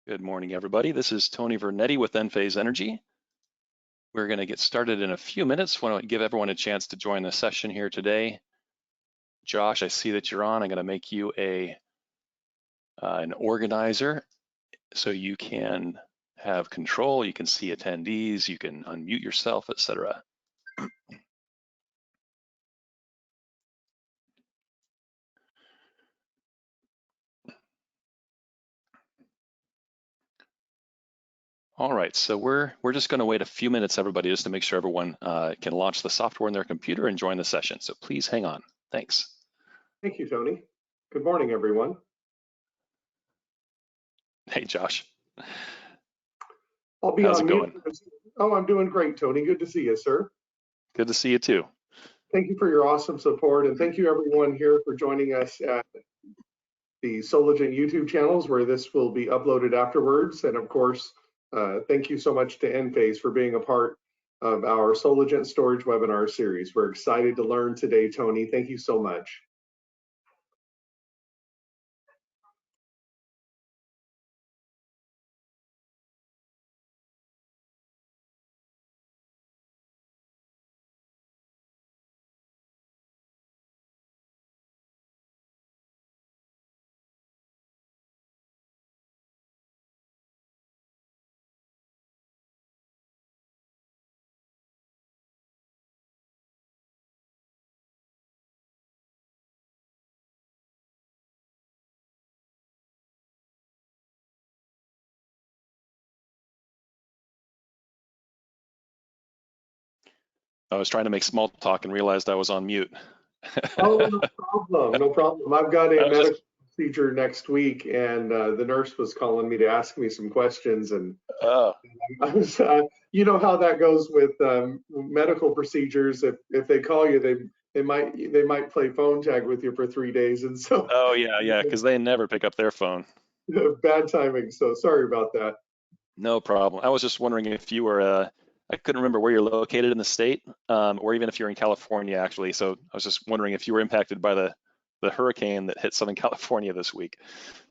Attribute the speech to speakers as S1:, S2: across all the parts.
S1: Good morning, everybody. This is Tony Vernetti with Enphase Energy. We're going to get started in a few minutes. I want to give everyone a chance to join the session here today. Josh, I see that you're on. I'm going to make you an organizer so you can have control. You can see attendees, you can unmute yourself, etc. All right, so we're just going to wait a few minutes, everybody, just to make sure everyone can launch the software in their computer and join the session. So please hang on. Thanks.
S2: Thank you, Tony. Good morning, everyone.
S1: Hey, Josh.
S2: I'll be
S1: How's
S2: on
S1: it going?
S2: Oh, I'm doing great, Tony. Good to see you, sir.
S1: Good to see you too.
S2: Thank you for your awesome support, and thank you everyone here for joining us at the Soligent YouTube channels where this will be uploaded afterwards. And of course, thank you so much to Enphase for being a part of our Soligent storage webinar series. We're excited to learn today, Tony. Thank you so much.
S1: I was trying to make small talk and realized I was on mute.
S2: Oh, no problem. No problem. I've got a medical procedure next week, and the nurse was calling me to ask me some questions. And I was, you know how that goes with medical procedures. If they call you, they might play phone tag with you for 3 days, and so.
S1: Oh yeah, because they never pick up their phone.
S2: Bad timing. So sorry about that.
S1: No problem. I was just wondering if you were. I couldn't remember where you're located in the state, or even if you're in California, actually. So I was just wondering if you were impacted by the hurricane that hit Southern California this week.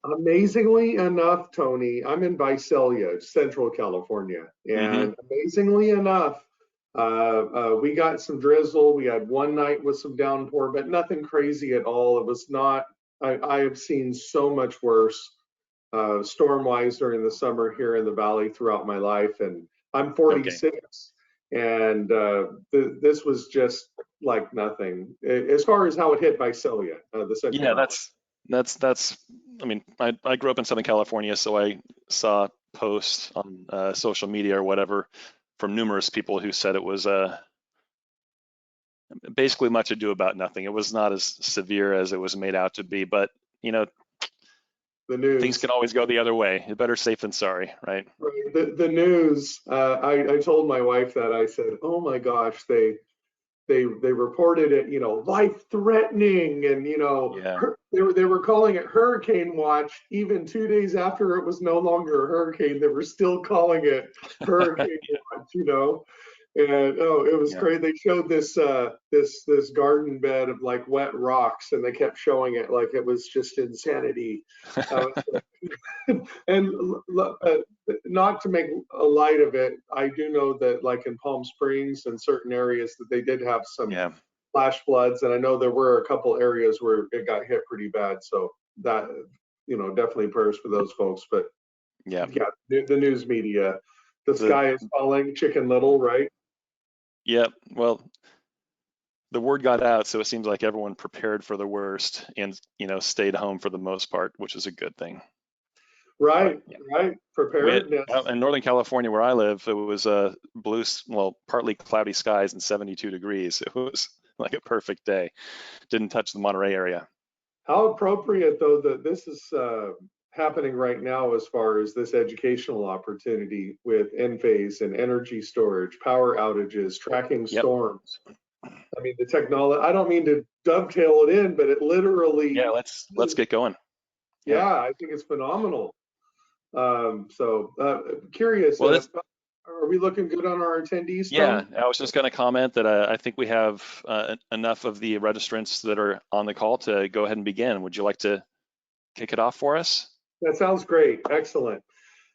S2: Amazingly enough, Tony, I'm in Visalia, Central California, and amazingly enough, we got some drizzle. We had one night with some downpour, but nothing crazy at all. It was not. I have seen so much worse storm-wise during the summer here in the valley throughout my life, and I'm 46, and this was just like nothing as far as how it hit Visalia, the Central Valley.
S1: That's. I mean, I grew up in Southern California, so I saw posts on social media or whatever from numerous people who said it was basically much ado about nothing. It was not as severe as it was made out to be, but you know,
S2: the news.
S1: Things can always go the other way. Better safe than sorry, right?
S2: The news. I told my wife that. I said, "Oh my gosh, they reported it, you know, life-threatening, and you know, they were calling it hurricane watch even 2 days after it was no longer a hurricane. They were still calling it hurricane watch, you know." And oh, it was crazy. They showed this this garden bed of like wet rocks, and they kept showing it like it was just insanity. And not to make a light of it, I do know that like in Palm Springs and certain areas that they did have some flash floods, and I know there were a couple areas where it got hit pretty bad. So that, you know, definitely prayers for those folks. But yeah, the news media, the sky is falling, Chicken Little, right?
S1: Yep. Well, the word got out, so it seems like everyone prepared for the worst and, you know, stayed home for the most part, which is a good thing.
S2: Right. Preparedness.
S1: In Northern California, where I live, it was blue, well, partly cloudy skies and 72 degrees. It was like a perfect day. Didn't touch the Monterey area.
S2: How appropriate, though, that this is happening right now as far as this educational opportunity with Enphase and energy storage, power outages, tracking storms. I mean, the technology, I don't mean to dovetail it in, but it literally.
S1: Yeah, let's get going.
S2: Yeah, I think it's phenomenal. Curious,
S1: well,
S2: are we looking good on our attendees?
S1: Yeah, I was just going to comment that I think we have enough of the registrants that are on the call to go ahead and begin. Would you like to kick it off for us?
S2: That sounds great. Excellent.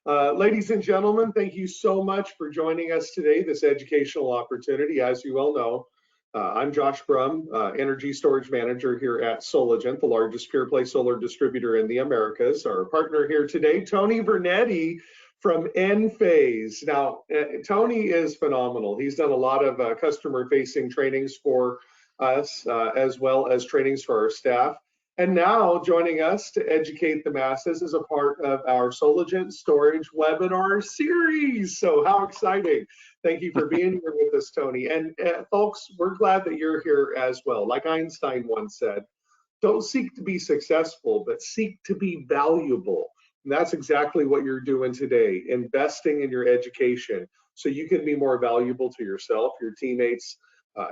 S2: Ladies and gentlemen, thank you so much for joining us today, this educational opportunity. As you well know, I'm Josh Brum, Energy Storage Manager here at Soligent, the largest pure play solar distributor in the Americas. Our partner here today, Tony Vernetti from Enphase. Now, Tony is phenomenal. He's done a lot of customer-facing trainings for us, as well as trainings for our staff. And now joining us to educate the masses is a part of our Soligent Storage webinar series. So how exciting. Thank you for being here with us, Tony. And folks, we're glad that you're here as well. Like Einstein once said, don't seek to be successful, but seek to be valuable. And that's exactly what you're doing today, investing in your education so you can be more valuable to yourself, your teammates,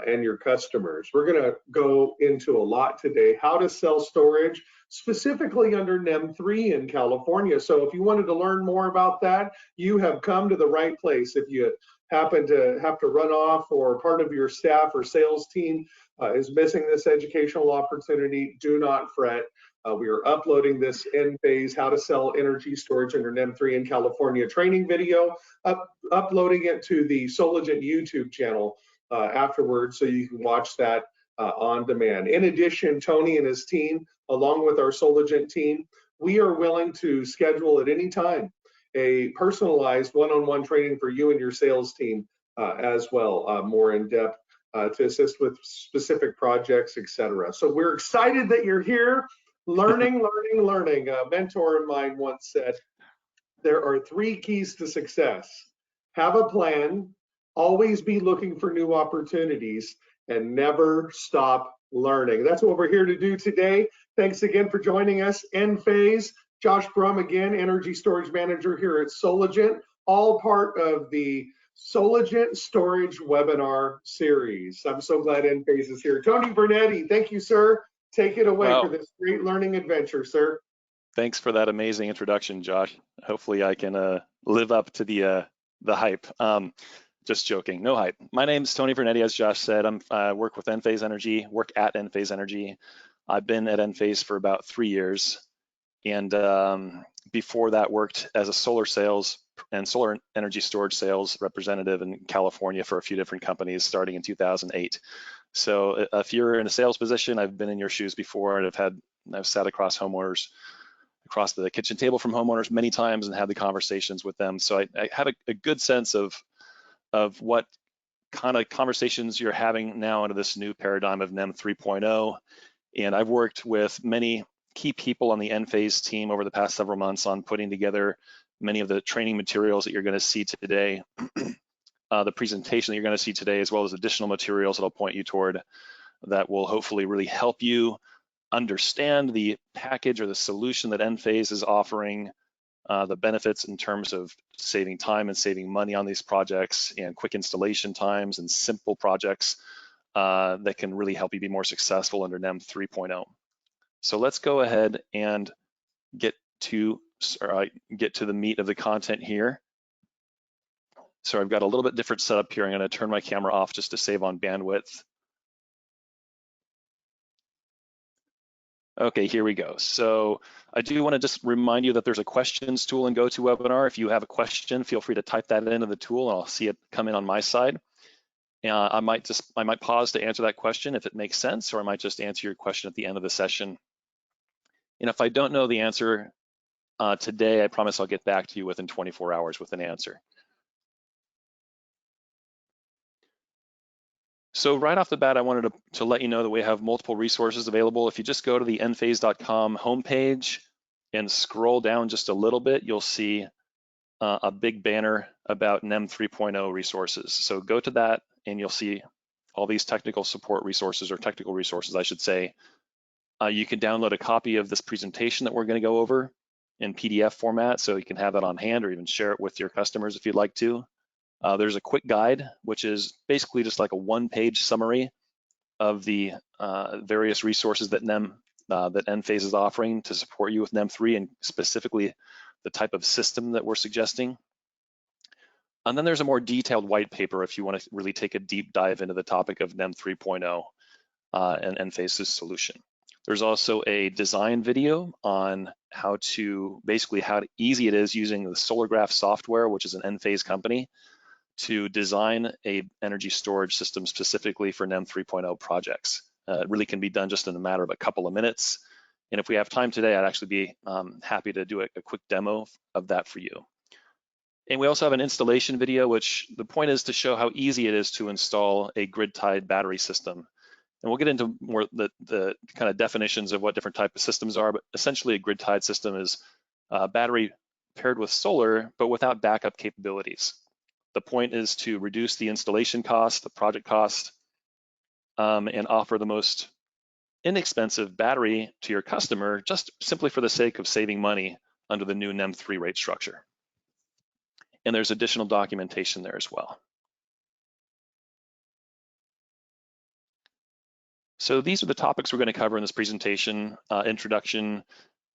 S2: and your customers. We're going to go into a lot today, how to sell storage, specifically under NEM3 in California. So if you wanted to learn more about that, you have come to the right place. If you happen to have to run off, or part of your staff or sales team is missing this educational opportunity, do not fret. We are uploading this Enphase, how to sell energy storage under NEM3 in California training video, uploading it to the Soligent YouTube channel afterwards, so you can watch that on demand. In addition, Tony and his team, along with our Soligent team, we are willing to schedule at any time a personalized one-on-one training for you and your sales team as well, more in depth to assist with specific projects, etc. So we're excited that you're here, learning. A mentor of mine once said, there are 3 keys to success. Have a plan, always be looking for new opportunities, and never stop learning. That's what we're here to do today. Thanks again for joining us. Enphase, Josh Brum again, Energy Storage Manager here at Soligent, all part of the Soligent Storage webinar series. I'm so glad Enphase is here. Tony Vernetti, thank you, sir. Take it away for this great learning adventure, sir.
S1: Thanks for that amazing introduction, Josh. Hopefully I can live up to the hype. Just joking, no hype. My name's Tony Vernetti, as Josh said. I work with Enphase Energy, work at Enphase Energy. I've been at Enphase for about 3 years. And before that, worked as a solar sales and solar energy storage sales representative in California for a few different companies starting in 2008. So if you're in a sales position, I've been in your shoes before, and I've sat across homeowners, across the kitchen table from homeowners many times and had the conversations with them. So I have a good sense of what kind of conversations you're having now under this new paradigm of NEM 3.0. And I've worked with many key people on the Enphase team over the past several months on putting together many of the training materials that you're going to see today, the presentation that you're going to see today, as well as additional materials that I'll point you toward that will hopefully really help you understand the package or the solution that Enphase is offering, the benefits in terms of saving time and saving money on these projects, and quick installation times and simple projects that can really help you be more successful under NEM 3.0. So let's go ahead and get to the meat of the content here. So I've got a little bit different setup here. I'm going to turn my camera off just to save on bandwidth. Okay, here we go. So I do want to just remind you that there's a questions tool in GoToWebinar. If you have a question, feel free to type that into the tool, and I'll see it come in on my side. I might pause to answer that question if it makes sense, or I might just answer your question at the end of the session. And if I don't know the answer today, I promise I'll get back to you within 24 hours with an answer. So right off the bat, I wanted to let you know that we have multiple resources available. If you just go to the enphase.com homepage and scroll down just a little bit, you'll see a big banner about NEM 3.0 resources. So go to that and you'll see all these technical support resources, or technical resources, I should say. You can download a copy of this presentation that we're going to go over in PDF format, so you can have that on hand or even share it with your customers if you'd like to. There's a quick guide, which is basically just like a one-page summary of the various resources that Enphase is offering to support you with NEM 3, and specifically the type of system that we're suggesting. And then there's a more detailed white paper if you want to really take a deep dive into the topic of NEM 3.0 and Enphase's solution. There's also a design video on how easy it is using the Solargraph software, which is an Enphase company, to design a energy storage system specifically for NEM 3.0 projects. It really can be done just in a matter of a couple of minutes. And if we have time today, I'd actually be happy to do a quick demo of that for you. And we also have an installation video, which the point is to show how easy it is to install a grid-tied battery system. And we'll get into more the kind of definitions of what different type of systems are, but essentially a grid-tied system is a battery paired with solar, but without backup capabilities. The point is to reduce the installation cost, the project cost, and offer the most inexpensive battery to your customer, just simply for the sake of saving money under the new NEM3 rate structure. And there's additional documentation there as well. So these are the topics we're going to cover in this presentation. Introduction,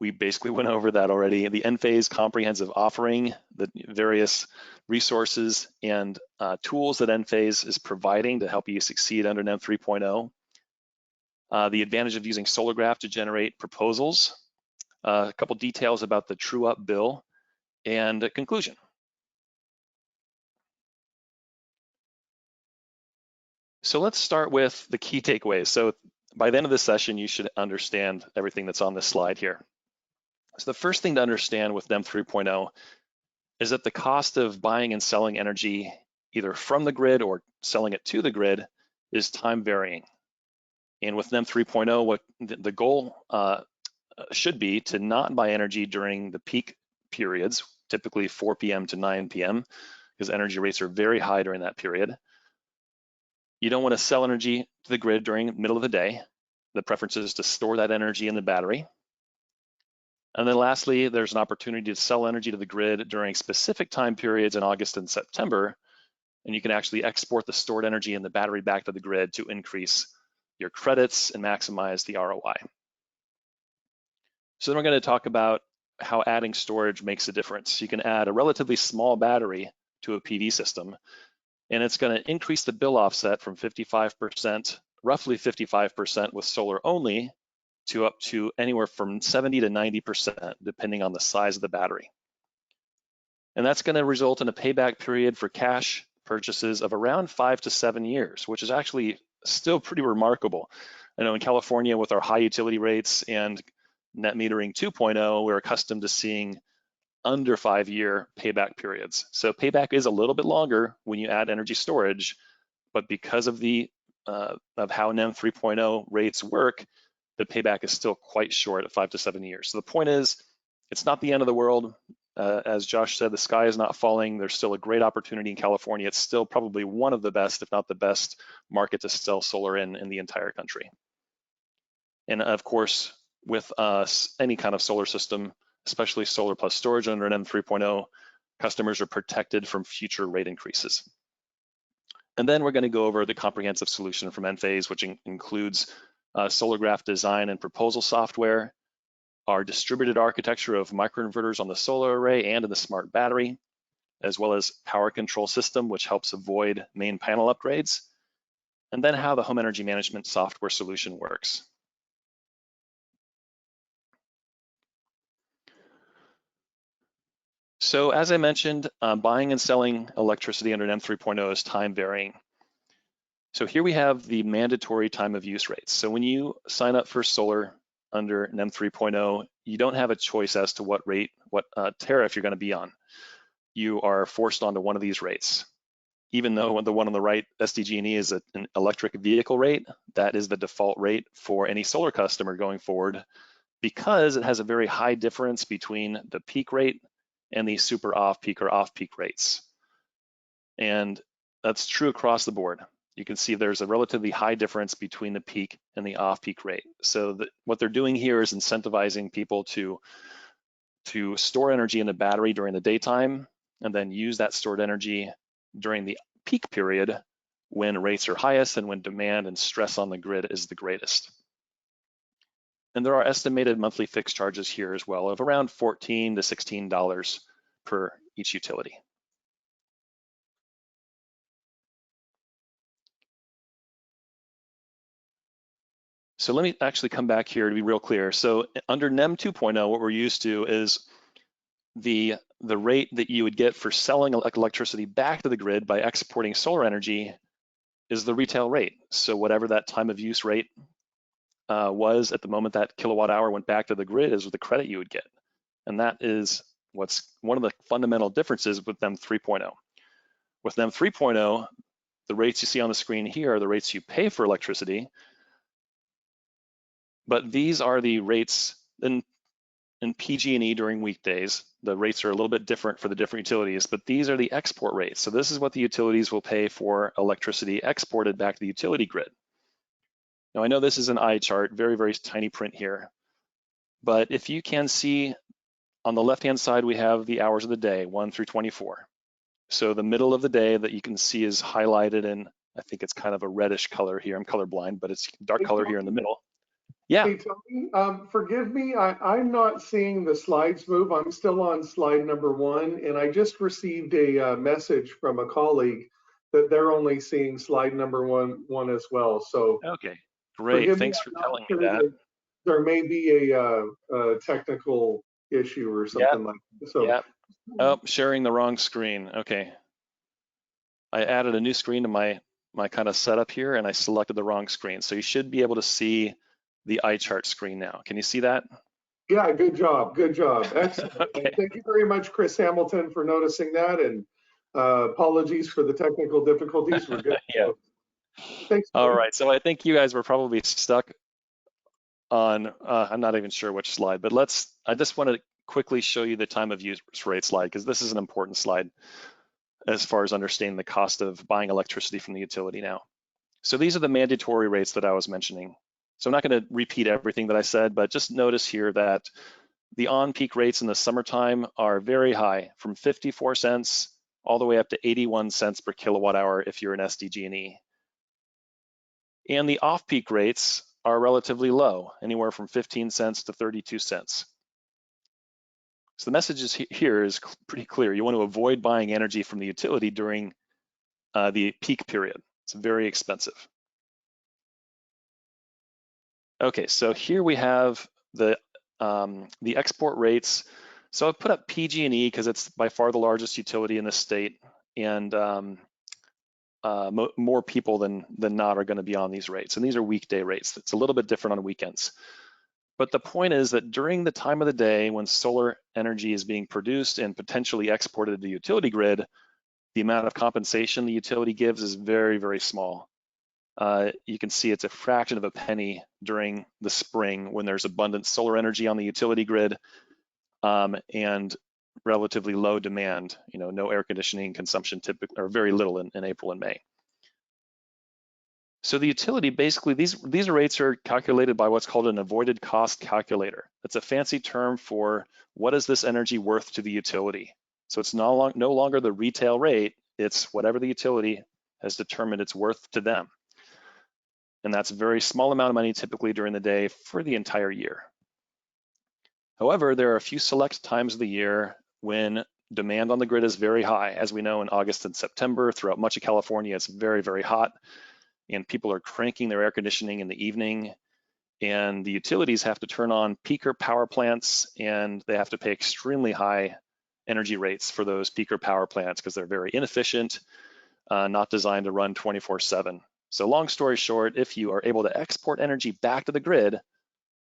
S1: we basically went over that already. The Enphase comprehensive offering, the various resources and tools that Enphase is providing to help you succeed under NEM 3.0. The advantage of using Solargraph to generate proposals, a couple details about the true up bill, and a conclusion. So let's start with the key takeaways. So by the end of this session, you should understand everything that's on this slide here. So the first thing to understand with NEM 3.0 is that the cost of buying and selling energy either from the grid or selling it to the grid is time varying. And with NEM 3.0, what the goal should be to not buy energy during the peak periods, typically 4 p.m. to 9 p.m., because energy rates are very high during that period. You don't want to sell energy to the grid during the middle of the day. The preference is to store that energy in the battery. And then lastly, there's an opportunity to sell energy to the grid during specific time periods in August and September, and you can actually export the stored energy in the battery back to the grid to increase your credits and maximize the ROI. So then we're going to talk about how adding storage makes a difference. You can add a relatively small battery to a PV system, and it's going to increase the bill offset from 55%, roughly 55% with solar only, to up to anywhere from 70 to 90%, depending on the size of the battery. And that's going to result in a payback period for cash purchases of around 5 to 7 years, which is actually still pretty remarkable. I know in California, with our high utility rates and net metering 2.0, we're accustomed to seeing under 5-year payback periods. So payback is a little bit longer when you add energy storage, but because of the of how NEM 3.0 rates work, the payback is still quite short at 5 to 7 years. So the point is, it's not the end of the world. As Josh said, the sky is not falling. There's still a great opportunity in California. It's still probably one of the best, if not the best, market to sell solar in the entire country. And of course, with any kind of solar system, especially solar plus storage under NEM 3.0, customers are protected from future rate increases. And then we're going to go over the comprehensive solution from Enphase, which includes Solargraph design and proposal software, our distributed architecture of microinverters on the solar array and in the smart battery, as well as power control system, which helps avoid main panel upgrades, and then how the home energy management software solution works. So as I mentioned, buying and selling electricity under NEM 3.0 is time varying. So here we have the mandatory time of use rates. So when you sign up for solar under NEM 3.0, you don't have a choice as to what rate, what tariff you're going to be on. You are forced onto one of these rates. Even though the one on the right, SDG&E, is an electric vehicle rate, that is the default rate for any solar customer going forward, because it has a very high difference between the peak rate and the super off-peak or off-peak rates. And that's true across the board. You can see there's a relatively high difference between the peak and the off-peak rate. So what they're doing here is incentivizing people to store energy in the battery during the daytime and then use that stored energy during the peak period when rates are highest and when demand and stress on the grid is the greatest. And there are estimated monthly fixed charges here as well of around $14 to $16 per each utility. So let me actually come back here to be real clear. So under NEM 2.0, what we're used to is the rate that you would get for selling electricity back to the grid by exporting solar energy is the retail rate. So whatever that time of use rate was at the moment that kilowatt hour went back to the grid is the credit you would get. And that is what's one of the fundamental differences with NEM 3.0. With NEM 3.0, the rates you see on the screen here are the rates you pay for electricity, but these are the rates in PG&E during weekdays. The rates are a little bit different for the different utilities, but these are the export rates. So this is what the utilities will pay for electricity exported back to the utility grid. Now I know this is an eye chart, very, very tiny print here, but if you can see on the left-hand side, we have the hours of the day, 1 through 24. So the middle of the day that you can see is highlighted in, I think it's kind of a reddish color here. I'm colorblind, but it's dark color here in the middle. Yeah.
S2: Hey, Tony, forgive me, I'm not seeing the slides move. I'm still on slide number 1, and I just received a message from a colleague that they're only seeing slide number one as well. So
S1: Okay, great. Thanks for
S2: I'm not
S1: telling me
S2: sure
S1: that.
S2: there may be a technical issue or something like that. So,
S1: yeah. Oh, sharing the wrong screen. Okay. I added a new screen to my kind of setup here, and I selected the wrong screen. So you should be able to see the eye chart screen now. Can you see that?
S2: Yeah, good job. Good job. Excellent.
S1: Okay.
S2: And thank you very much, Chris Hamilton, for noticing that. And apologies for the technical difficulties. We're good.
S1: Yeah.
S2: Thanks.
S1: All right. So I think you guys were probably stuck on, I'm not even sure which slide, but I just want to quickly show you the time of use rate slide, because this is an important slide as far as understanding the cost of buying electricity from the utility now. So these are the mandatory rates that I was mentioning. So I'm not going to repeat everything that I said, but just notice here that the on-peak rates in the summertime are very high, from 54 cents all the way up to 81 cents per kilowatt hour if you're an SDG&E. And the off-peak rates are relatively low, anywhere from 15 cents to 32 cents. So the message here is pretty clear. You want to avoid buying energy from the utility during the peak period. It's very expensive. Okay, so here we have the export rates. So I put up PG&E because it's by far the largest utility in the state, and more people than not are going to be on these rates. And these are weekday rates. It's a little bit different on weekends. But the point is that during the time of the day when solar energy is being produced and potentially exported to the utility grid, the amount of compensation the utility gives is very, very small. You can see it's a fraction of a penny during the spring when there's abundant solar energy on the utility grid and relatively low demand, no air conditioning consumption typically, or very little in April and May. So the utility, basically, these rates are calculated by what's called an avoided cost calculator. It's a fancy term for what is this energy worth to the utility. So it's no longer the retail rate, it's whatever the utility has determined it's worth to them. And that's a very small amount of money typically during the day for the entire year. However, there are a few select times of the year when demand on the grid is very high. As we know, in August and September, throughout much of California, it's very, very hot, and people are cranking their air conditioning in the evening, and the utilities have to turn on peaker power plants, and they have to pay extremely high energy rates for those peaker power plants because they're very inefficient, not designed to run 24/7. So long story short, if you are able to export energy back to the grid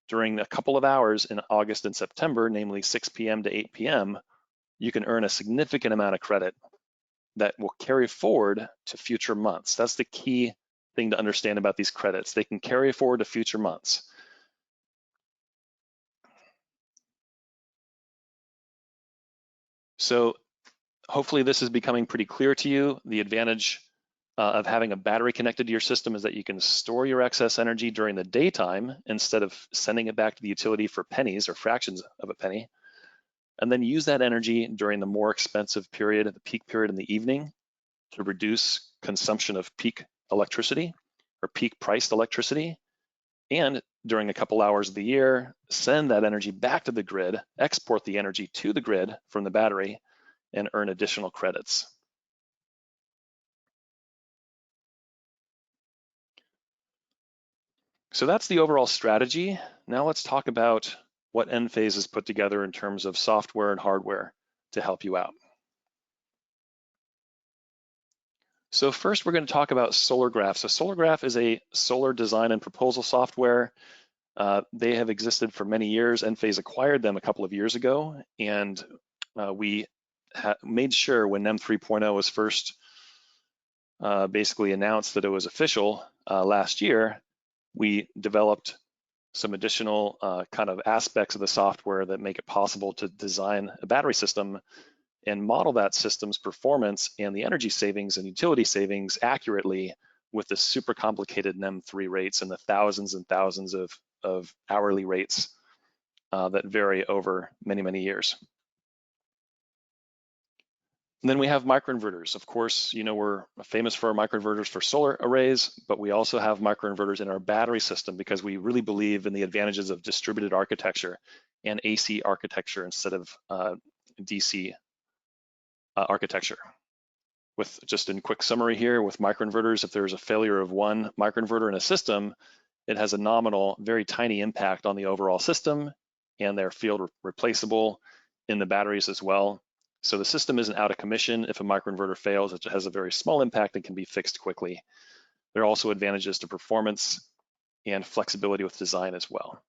S1: during a couple of hours in August and September, namely 6 p.m. to 8 p.m., you can earn a significant amount of credit that will carry forward to future months. That's the key thing to understand about these credits. They can carry forward to future months. So hopefully this is becoming pretty clear to you. The advantage of having a battery connected to your system is that you can store your excess energy during the daytime instead of sending it back to the utility for pennies or fractions of a penny, and then use that energy during the more expensive period, the peak period in the evening, to reduce consumption of peak electricity or peak priced electricity. And during a couple hours of the year, send that energy back to the grid, export the energy to the grid from the battery, and earn additional credits. So that's the overall strategy. Now let's talk about what Enphase has put together in terms of software and hardware to help you out. So first we're going to talk about SolarGraph. So SolarGraph is a solar design and proposal software. They have existed for many years. Enphase acquired them a couple of years ago, and we made sure when NEM 3.0 was first basically announced that it was official last year, we developed some additional kind of aspects of the software that make it possible to design a battery system and model that system's performance and the energy savings and utility savings accurately with the super complicated NEM3 rates and the thousands and thousands of hourly rates that vary over many, many years. And then we have microinverters. Of course, you know, we're famous for our microinverters for solar arrays, but we also have microinverters in our battery system because we really believe in the advantages of distributed architecture and AC architecture instead of DC architecture. With just in quick summary here, with microinverters, if there's a failure of one microinverter in a system, it has a nominal, very tiny impact on the overall system, and they're field replaceable in the batteries as well. So the system isn't out of commission if a microinverter fails. It has a very small impact and can be fixed quickly. There are also advantages to performance and flexibility with design as well.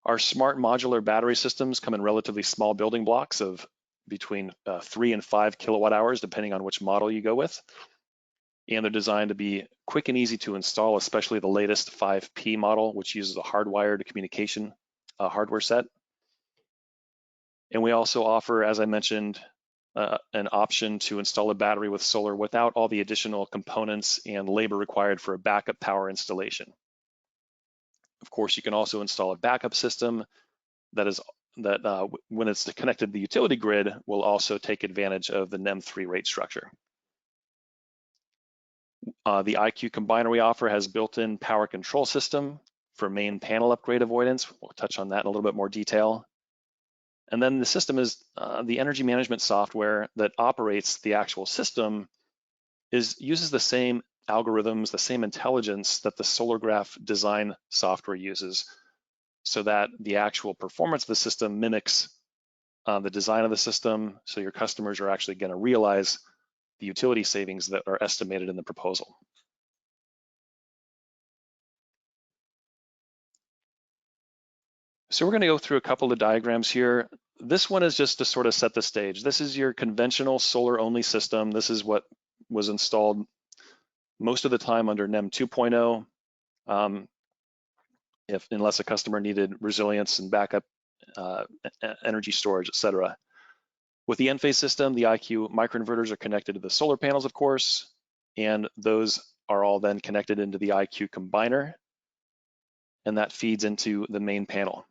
S1: Our smart modular battery systems come in relatively small building blocks of between 3 and 5 kilowatt hours, depending on which model you go with. And they're designed to be quick and easy to install, especially the latest 5P model, which uses a hardwired communication hardware set. And we also offer, as I mentioned, an option to install a battery with solar without all the additional components and labor required for a backup power installation. Of course, you can also install a backup system that when it's connected to the utility grid will also take advantage of the NEM3 rate structure. The IQ combiner we offer has built-in power control system for main panel upgrade avoidance. We'll touch on that in a little bit more detail. And then the system is the energy management software that operates the actual system uses the same algorithms, the same intelligence that the SolarGraph design software uses, so that the actual performance of the system mimics the design of the system. So your customers are actually going to realize the utility savings that are estimated in the proposal. So we're going to go through a couple of diagrams here. This one is just to sort of set the stage. This is your conventional solar only system. This is what was installed most of the time under NEM 2.0, unless a customer needed resilience and backup energy storage, et cetera. With the Enphase system, the IQ microinverters are connected to the solar panels, of course, and those are all then connected into the IQ combiner, and that feeds into the main panel.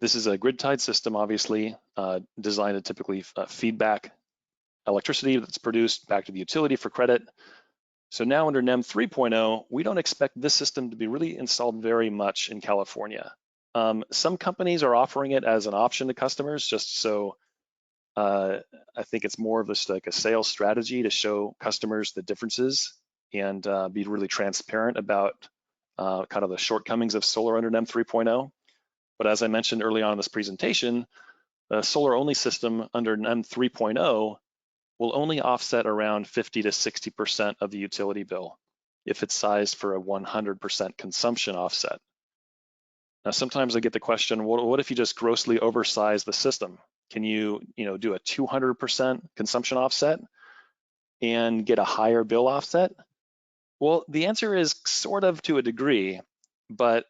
S1: This is a grid-tied system, obviously, designed to typically feed back electricity that's produced back to the utility for credit. So now under NEM 3.0, we don't expect this system to be really installed very much in California. Some companies are offering it as an option to customers, just so I think it's more of just like a sales strategy to show customers the differences and be really transparent about kind of the shortcomings of solar under NEM 3.0. But as I mentioned early on in this presentation, a solar-only system under NEM 3.0 will only offset around 50 to 60% of the utility bill if it's sized for a 100% consumption offset. Now, sometimes I get the question, what if you just grossly oversize the system? Can you do a 200% consumption offset and get a higher bill offset? Well, the answer is sort of to a degree, but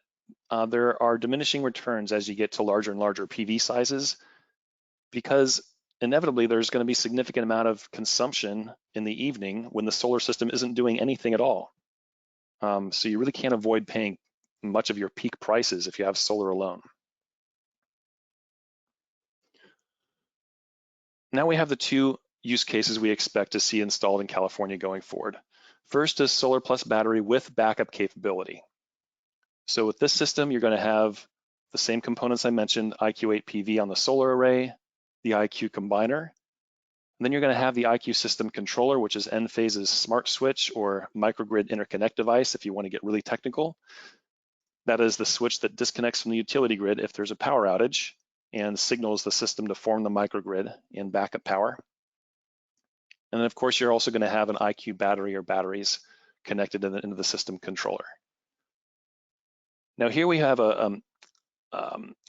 S1: there are diminishing returns as you get to larger and larger PV sizes, because inevitably there's going to be significant amount of consumption in the evening when the solar system isn't doing anything at all. So you really can't avoid paying much of your peak prices if you have solar alone. Now we have the two use cases we expect to see installed in California going forward. First is solar plus battery with backup capability. So with this system, you're going to have the same components I mentioned, IQ8 PV on the solar array, the IQ combiner. then you're going to have the IQ system controller, which is Enphase's smart switch or microgrid interconnect device if you want to get really technical. That is the switch that disconnects from the utility grid if there's a power outage and signals the system to form the microgrid in backup power. And then of course, you're also going to have an IQ battery or batteries connected into the system controller. Now here we have a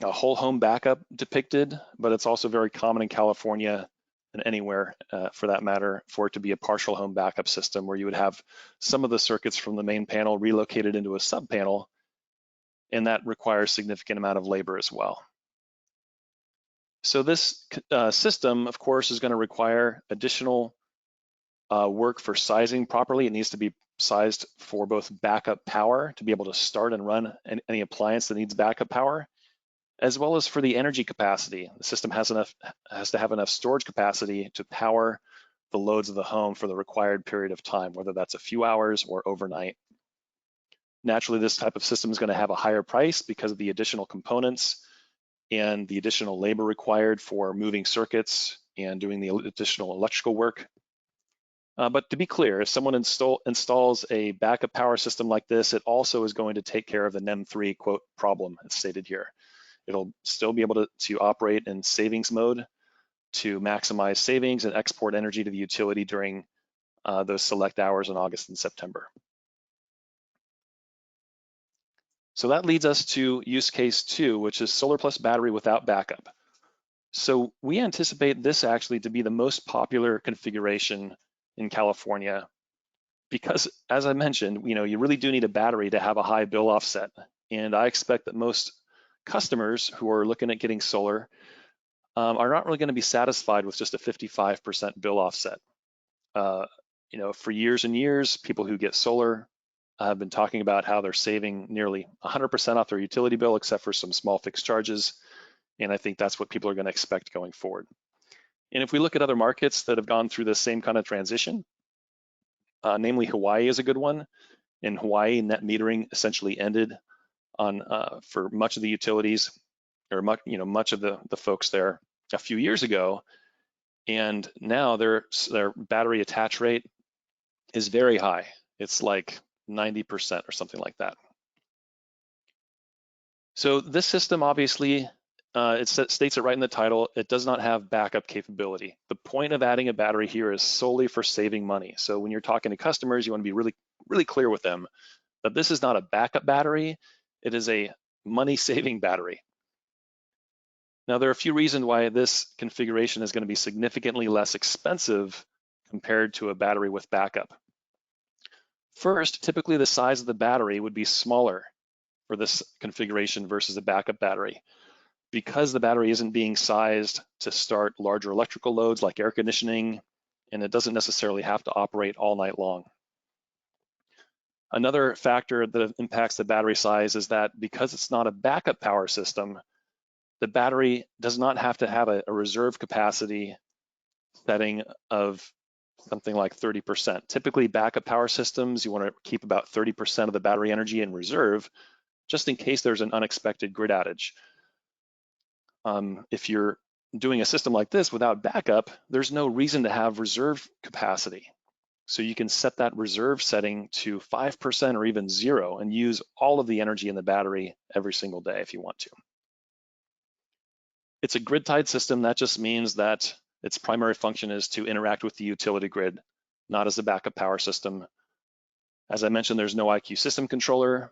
S1: whole home backup depicted, but it's also very common in California and anywhere for that matter for it to be a partial home backup system where you would have some of the circuits from the main panel relocated into a sub panel, and that requires significant amount of labor as well. So this system, of course, is going to require additional work for sizing properly. It needs to be sized for both backup power to be able to start and run any appliance that needs backup power, as well as for the energy capacity. The system has to have enough storage capacity to power the loads of the home for the required period of time, whether that's a few hours or overnight. Naturally, this type of system is going to have a higher price because of the additional components and the additional labor required for moving circuits and doing the additional electrical work. But to be clear, if someone installs a backup power system like this, it also is going to take care of the NEM3 quote problem, as stated here. It'll still be able to operate in savings mode to maximize savings and export energy to the utility during those select hours in August and September. So that leads us to use case 2, which is solar plus battery without backup. So we anticipate this actually to be the most popular configuration in California because, as I mentioned, you really do need a battery to have a high bill offset. And I expect that most customers who are looking at getting solar are not really going to be satisfied with just a 55% bill offset. For years and years, people who get solar have been talking about how they're saving nearly 100% off their utility bill, except for some small fixed charges. And I think that's what people are going to expect going forward. And if we look at other markets that have gone through the same kind of transition, namely Hawaii is a good one. In Hawaii, net metering essentially ended for much of the utilities, or much of the folks there a few years ago. And now their battery attach rate is very high. It's like 90% or something like that. So this system, obviously, it states it right in the title, it does not have backup capability. The point of adding a battery here is solely for saving money. So when you're talking to customers, you want to be really, really clear with them that this is not a backup battery, it is a money-saving battery. Now, there are a few reasons why this configuration is going to be significantly less expensive compared to a battery with backup. First, typically the size of the battery would be smaller for this configuration versus a backup battery, because the battery isn't being sized to start larger electrical loads like air conditioning, and it doesn't necessarily have to operate all night long. Another factor that impacts the battery size is that because it's not a backup power system, the battery does not have to have a reserve capacity setting of something like 30%. Typically, backup power systems, you want to keep about 30% of the battery energy in reserve, just in case there's an unexpected grid outage. If you're doing a system like this without backup, there's no reason to have reserve capacity. So you can set that reserve setting to 5% or even 0 and use all of the energy in the battery every single day if you want to. It's a grid-tied system. That just means that its primary function is to interact with the utility grid, not as a backup power system. As I mentioned, there's no IQ system controller.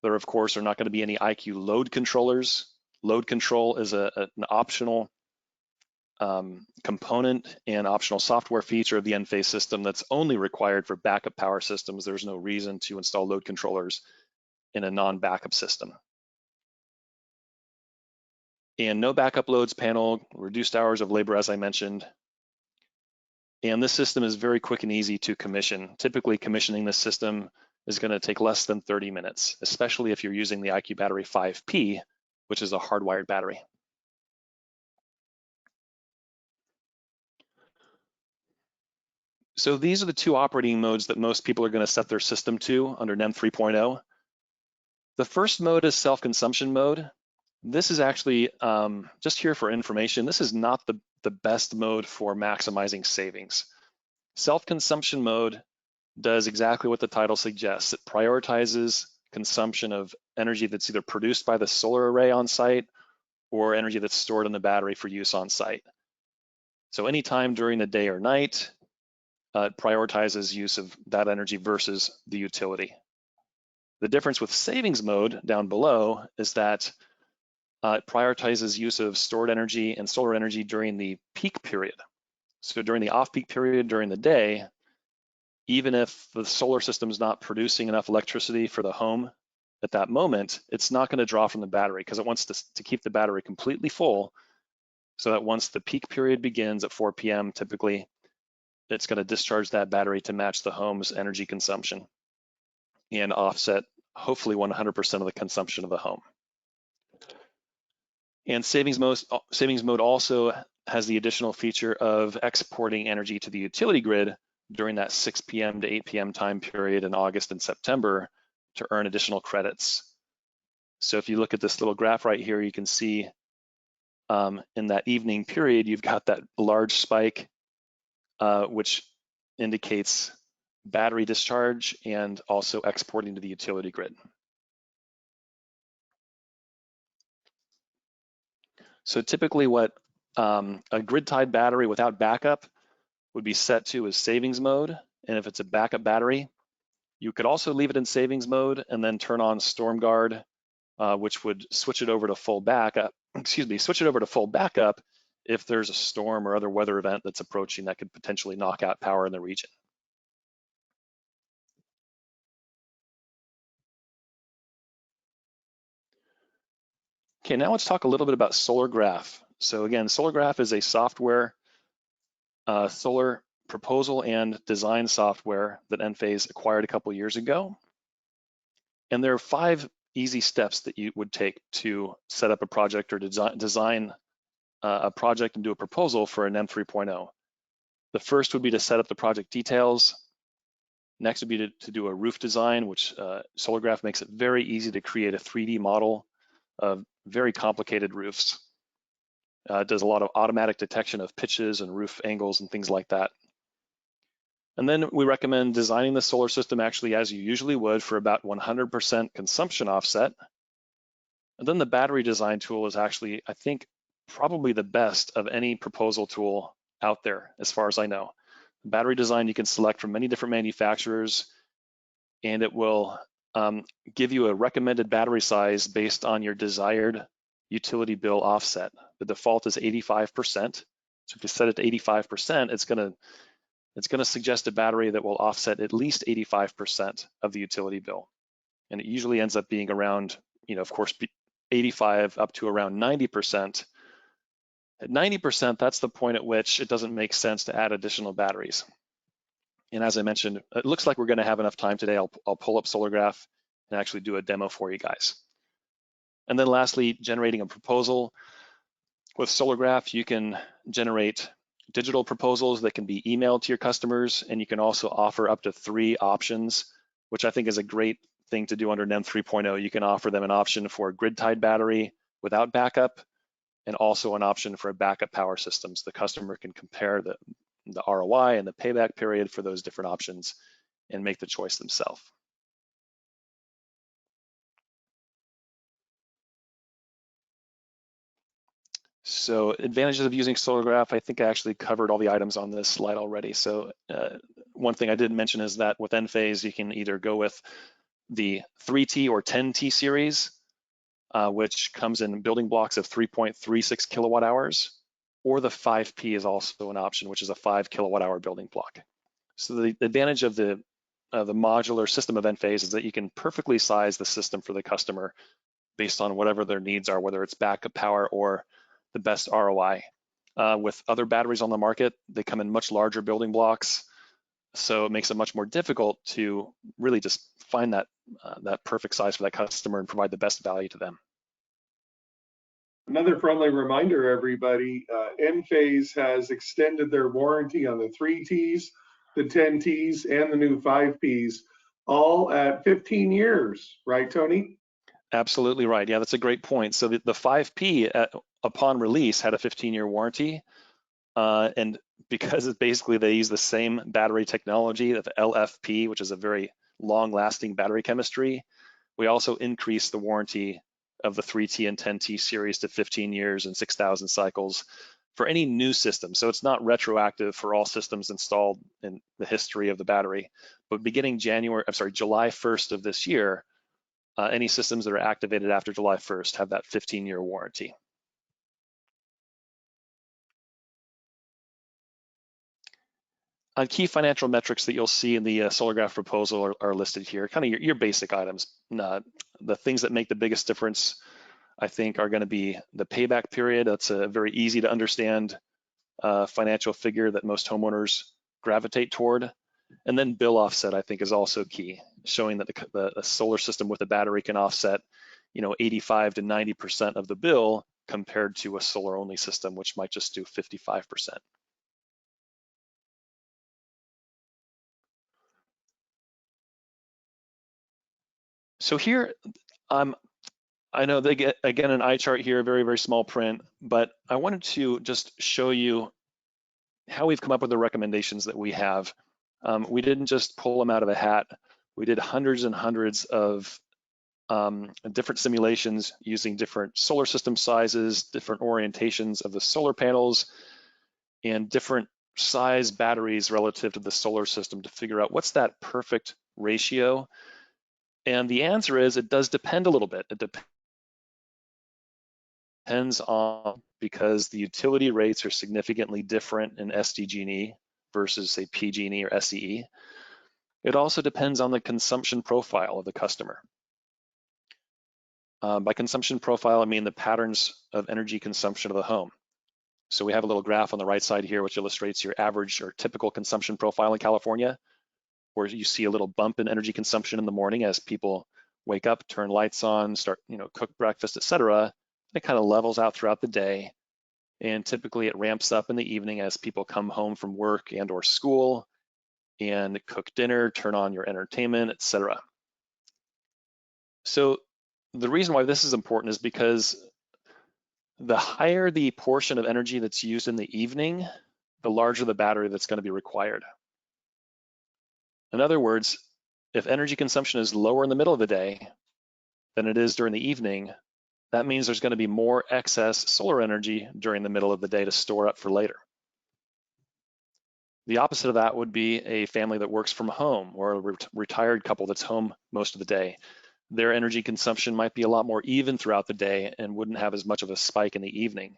S1: There, of course, are not going to be any IQ load controllers. Load control is an optional component and optional software feature of the Enphase system that's only required for backup power systems. There's no reason to install load controllers in a non-backup system. And no backup loads panel, reduced hours of labor, as I mentioned. And this system is very quick and easy to commission. Typically, commissioning this system is going to take less than 30 minutes, especially if you're using the IQ Battery 5P, which is a hardwired battery. So these are the two operating modes that most people are going to set their system to under NEM 3.0. The first mode is self-consumption mode. This is actually just here for information. This is not the the best mode for maximizing savings. Self-consumption mode does exactly what the title suggests. It prioritizes consumption of energy that's either produced by the solar array on site or energy that's stored in the battery for use on site. So anytime during the day or night, it prioritizes use of that energy versus the utility. The difference with savings mode down below is that it prioritizes use of stored energy and solar energy during the peak period. So during the off-peak period during the day, even if the solar system is not producing enough electricity for the home at that moment, it's not going to draw from the battery because it wants to keep the battery completely full so that once the peak period begins at 4 p.m., typically, it's going to discharge that battery to match the home's energy consumption and offset hopefully 100% of the consumption of the home. And savings mode also has the additional feature of exporting energy to the utility grid during that 6 p.m. to 8 p.m. time period in August and September to earn additional credits. So if you look at this little graph right here, you can see in that evening period, you've got that large spike, which indicates battery discharge and also exporting to the utility grid. So typically what a grid-tied battery without backup would be set to is savings mode. And if it's a backup battery, you could also leave it in savings mode and then turn on Storm Guard, which would switch it over to full backup, switch it over to full backup if there's a storm or other weather event that's approaching that could potentially knock out power in the region. Okay, now let's talk a little bit about SolarGraph. So again, SolarGraph is a software, solar proposal and design software that Enphase acquired a couple years ago. And there are 5 easy steps that you would take to set up a project or design a project and do a proposal for a NEM 3.0. The first would be to set up the project details. Next would be to do a roof design, which SolarGraph makes it very easy to create a 3D model of very complicated roofs. It does a lot of automatic detection of pitches and roof angles and things like that. And then we recommend designing the solar system actually as you usually would for about 100% consumption offset. And then the battery design tool is actually, I think, probably the best of any proposal tool out there, as far as I know. Battery design you can select from many different manufacturers, and it will give you a recommended battery size based on your desired utility bill offset. The default is 85%. So if you set it to 85%, it's gonna suggest a battery that will offset at least 85% of the utility bill. And it usually ends up being around, of course, 85 up to around 90%. At 90%, that's the point at which it doesn't make sense to add additional batteries. And as I mentioned, it looks like we're gonna have enough time today. I'll pull up SolarGraph and actually do a demo for you guys. And then lastly, generating a proposal. With SolarGraph, you can generate digital proposals that can be emailed to your customers, and you can also offer up to 3 options, which I think is a great thing to do under NEM 3.0. You can offer them an option for a grid-tied battery without backup, and also an option for a backup power system. So the customer can compare the ROI and the payback period for those different options and make the choice themselves. So advantages of using SolarGraph, I think I actually covered all the items on this slide already. So one thing I didn't mention is that with Enphase, you can either go with the 3T or 10T series, which comes in building blocks of 3.36 kilowatt hours, or the 5P is also an option, which is a 5 kilowatt hour building block. So the advantage of the modular system of Enphase is that you can perfectly size the system for the customer based on whatever their needs are, whether it's backup power or the best ROI. With other batteries on the market, they come in much larger building blocks, so it makes it much more difficult to really just find that perfect size for that customer and provide the best value to them.
S2: Another friendly reminder, everybody, Enphase has extended their warranty on the 3Ts, the 10Ts, and the new 5Ps, all at 15 years, right, Tony?
S1: Absolutely right. Yeah, that's a great point. So the 5P upon release had a 15-year warranty, And because basically they use the same battery technology of LFP, which is a very long-lasting battery chemistry, we also increased the warranty of the 3T and 10T series to 15 years and 6,000 cycles for any new system. So it's not retroactive for all systems installed in the history of the battery, but beginning July 1st of this year, any systems that are activated after July 1st have that 15-year warranty. On key financial metrics that you'll see in the Solargraph proposal are listed here, kind of your basic items. The things that make the biggest difference, I think, are going to be the payback period. That's a very easy to understand financial figure that most homeowners gravitate toward. And then bill offset, I think, is also key, showing that the solar system with a battery can offset 85 to 90% of the bill compared to a solar only system, which might just do 55%. So here, I know they get, again, an eye chart here, very, very small print, but I wanted to just show you how we've come up with the recommendations that we have. We didn't just pull them out of a hat. We did hundreds and hundreds of different simulations using different solar system sizes, different orientations of the solar panels, and different size batteries relative to the solar system to figure out what's that perfect ratio. And the answer is it does depend a little bit. It depends on, because the utility rates are significantly different in SDG&E versus, say, PG&E or SCE. It also depends on the consumption profile of the customer. By consumption profile, I mean the patterns of energy consumption of the home. So we have a little graph on the right side here, which illustrates your average or typical consumption profile in California, where you see a little bump in energy consumption in the morning as people wake up, turn lights on, start, cook breakfast, etc. It kind of levels out throughout the day. And typically it ramps up in the evening as people come home from work and or school and cook dinner, turn on your entertainment, etc. So the reason why this is important is because the higher the portion of energy that's used in the evening, the larger the battery that's going to be required. In other words, if energy consumption is lower in the middle of the day than it is during the evening, that means there's going to be more excess solar energy during the middle of the day to store up for later. The opposite of that would be a family that works from home or a retired couple that's home most of the day. Their energy consumption might be a lot more even throughout the day and wouldn't have as much of a spike in the evening.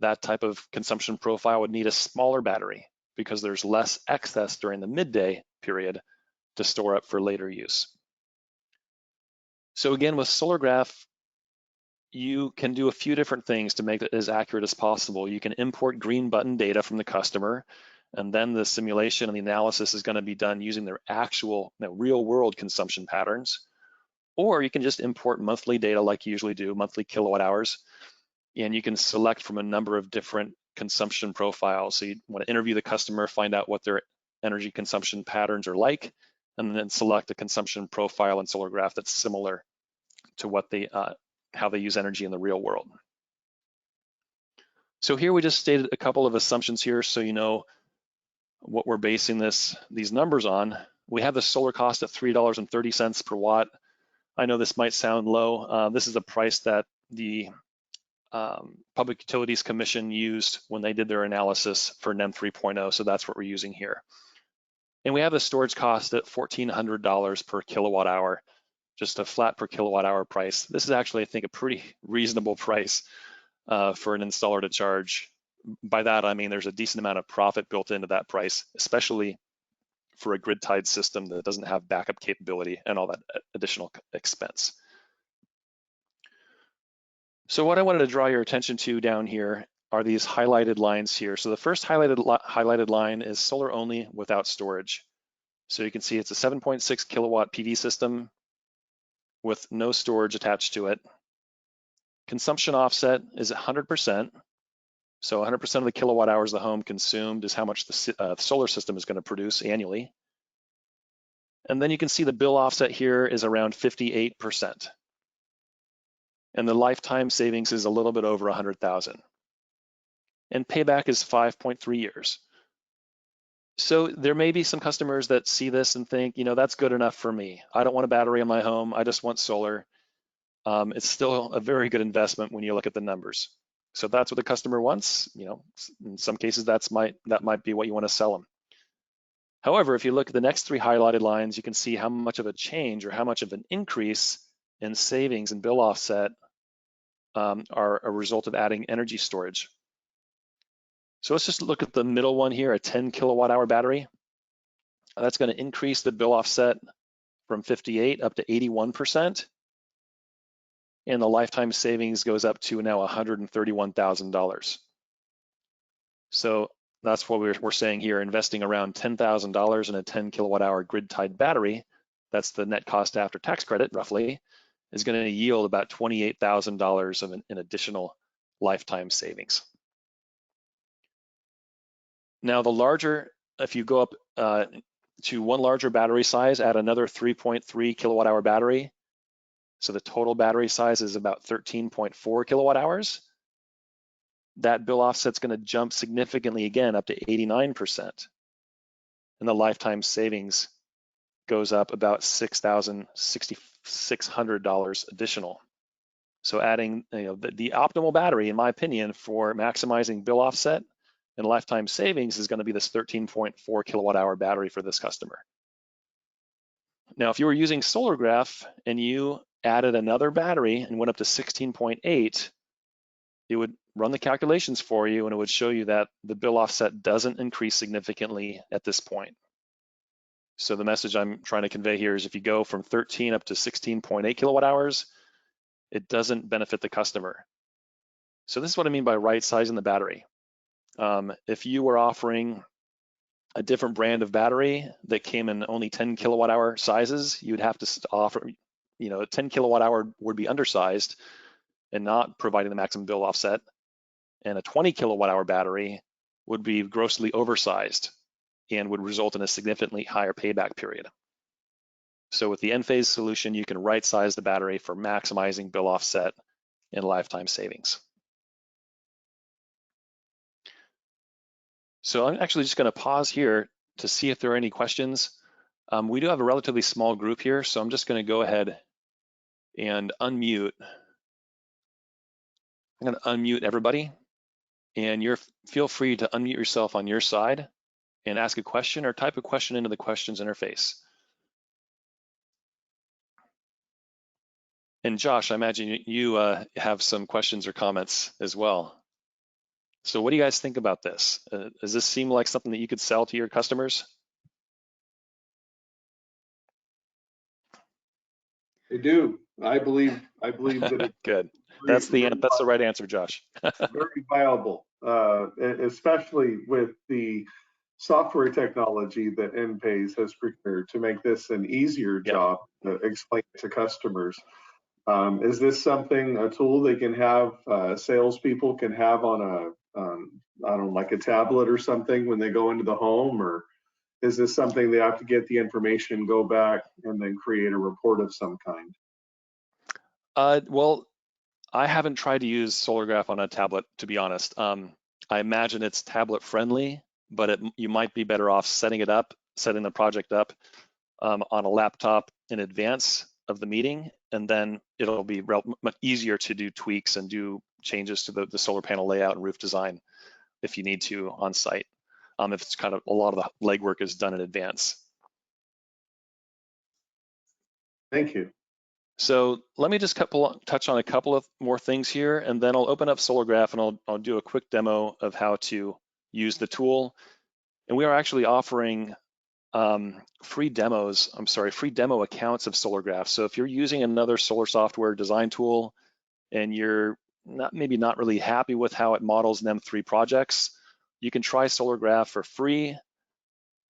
S1: That type of consumption profile would need a smaller battery because there's less excess during the midday period to store up for later use. So again, with Solargraph, you can do a few different things to make it as accurate as possible. You can import green button data from the customer, and then the simulation and the analysis is going to be done using their actual real world consumption patterns. Or you can just import monthly data like you usually do, monthly kilowatt hours, and you can select from a number of different consumption profiles. So you want to interview the customer, find out what their energy consumption patterns are like, and then select a consumption profile in Solargraph that's similar to what they how they use energy in the real world. So here we just stated a couple of assumptions here so you know what we're basing these numbers on. We have the solar cost at $3.30 per watt. I know this might sound low. This is a price that the Public Utilities Commission used when they did their analysis for NEM 3.0, so that's what we're using here. And we have the storage cost at $1,400 per kilowatt hour, just a flat per kilowatt hour price. This is actually, I think, a pretty reasonable price for an installer to charge. By that, I mean there's a decent amount of profit built into that price, especially for a grid-tied system that doesn't have backup capability and all that additional expense. So what I wanted to draw your attention to down here are these highlighted lines here. So the first highlighted line is solar only without storage. So you can see it's a 7.6 kilowatt PV system with no storage attached to it. Consumption offset is 100%. So 100% of the kilowatt hours the home consumed is how much the solar system is going to produce annually. And then you can see the bill offset here is around 58%. And the lifetime savings is a little bit over 100,000. and payback is 5.3 years. So there may be some customers that see this and think, that's good enough for me. I don't want a battery in my home. I just want solar. It's still a very good investment when you look at the numbers. So that's what the customer wants. In some cases, that might be what you want to sell them. However, if you look at the next three highlighted lines, you can see how much of a change or how much of an increase in savings and bill offset are a result of adding energy storage. So let's just look at the middle one here, a 10 kilowatt hour battery. That's going to increase the bill offset from 58 up to 81%. And the lifetime savings goes up to now $131,000. So that's what we're saying here, investing around $10,000 in a 10 kilowatt hour grid tied battery, that's the net cost after tax credit roughly, is going to yield about $28,000 of an additional lifetime savings. Now the larger, if you go up to one larger battery size, add another 3.3 kilowatt hour battery. So the total battery size is about 13.4 kilowatt hours. That bill offset's going to jump significantly again up to 89%. And the lifetime savings goes up about $6,600 additional. So adding the optimal battery, in my opinion, for maximizing bill offset and lifetime savings is going to be this 13.4 kilowatt hour battery for this customer. Now, if you were using Solargraph and you added another battery and went up to 16.8, it would run the calculations for you and it would show you that the bill offset doesn't increase significantly at this point. So the message I'm trying to convey here is if you go from 13 up to 16.8 kilowatt hours, it doesn't benefit the customer. So this is what I mean by right sizing the battery. If you were offering a different brand of battery that came in only 10 kilowatt hour sizes, you'd have to offer, a 10 kilowatt hour would be undersized and not providing the maximum bill offset. And a 20 kilowatt hour battery would be grossly oversized and would result in a significantly higher payback period. So with the Enphase solution, you can right size the battery for maximizing bill offset and lifetime savings. So I'm actually just going to pause here to see if there are any questions. We do have a relatively small group here, so I'm just going to go ahead and unmute. I'm going to unmute everybody, and feel free to unmute yourself on your side and ask a question or type a question into the questions interface. And Josh, I imagine you have some questions or comments as well. So what do you guys think about this? Does this seem like something that you could sell to your customers?
S2: I do. I believe that it's
S1: good. That's the right answer, Josh.
S2: very viable, especially with the software technology that Enphase has prepared to make this an easier job to explain to customers. Is this a tool they can have, salespeople can have on I don't know, like a tablet or something when they go into the home, or is this something they have to get the information, go back, and then create a report of some kind?
S1: Well, I haven't tried to use Solargraph on a tablet, to be honest. I imagine it's tablet friendly, but you might be better off setting the project up on a laptop in advance of the meeting, and then it'll be much easier to do tweaks and do changes to the solar panel layout and roof design if you need to on site. If it's kind of a lot of the legwork is done in advance.
S2: Thank you.
S1: So let me just touch on a couple of more things here, and then I'll open up Solargraph and I'll do a quick demo of how to use the tool. And we are actually offering free demo accounts of Solargraph. So if you're using another solar software design tool and you're maybe not really happy with how it models NEM3 projects, you can try Solargraph for free.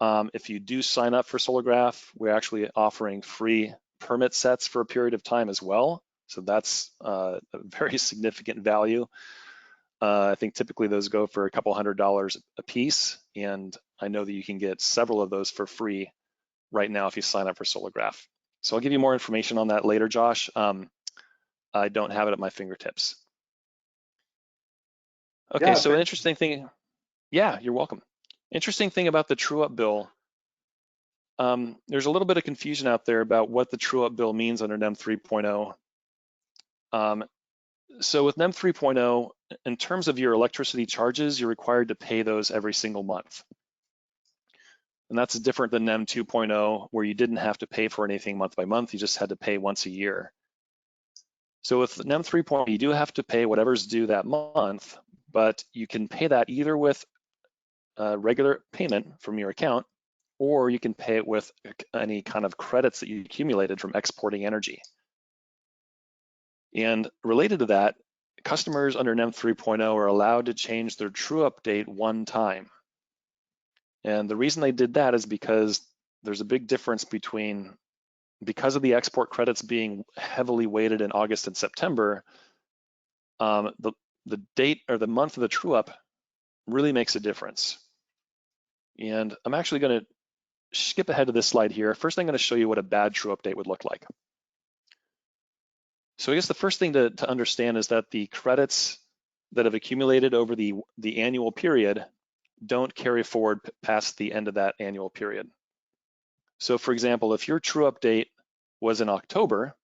S1: If you do sign up for Solargraph, we're actually offering free permit sets for a period of time as well. So that's a very significant value. I think typically those go for a couple $100 a piece, and I know that you can get several of those for free right now if you sign up for Solargraph. So I'll give you more information on that later, Josh. I don't have it at my fingertips. Okay,
S2: Yeah,
S1: so an interesting thing, yeah, you're welcome. Interesting thing about the true up bill, there's a little bit of confusion out there about what the true up bill means under NEM 3.0. So with NEM 3.0, in terms of your electricity charges, you're required to pay those every single month. And that's different than NEM 2.0, where you didn't have to pay for anything month by month, you just had to pay once a year. So with NEM 3.0, you do have to pay whatever's due that month, but you can pay that either with a regular payment from your account, or you can pay it with any kind of credits that you accumulated from exporting energy. And related to that, customers under NEM 3.0 are allowed to change their true up date one time. And the reason they did that is because there's a big difference because of the export credits being heavily weighted in August and September, the date or the month of the true up really makes a difference. And I'm actually going to skip ahead to this slide here. First, I'm going to show you what a bad true up date would look like. So I guess the first thing to understand is that the credits that have accumulated over the annual period don't carry forward past the end of that annual period. So for example, if your true up date was in October,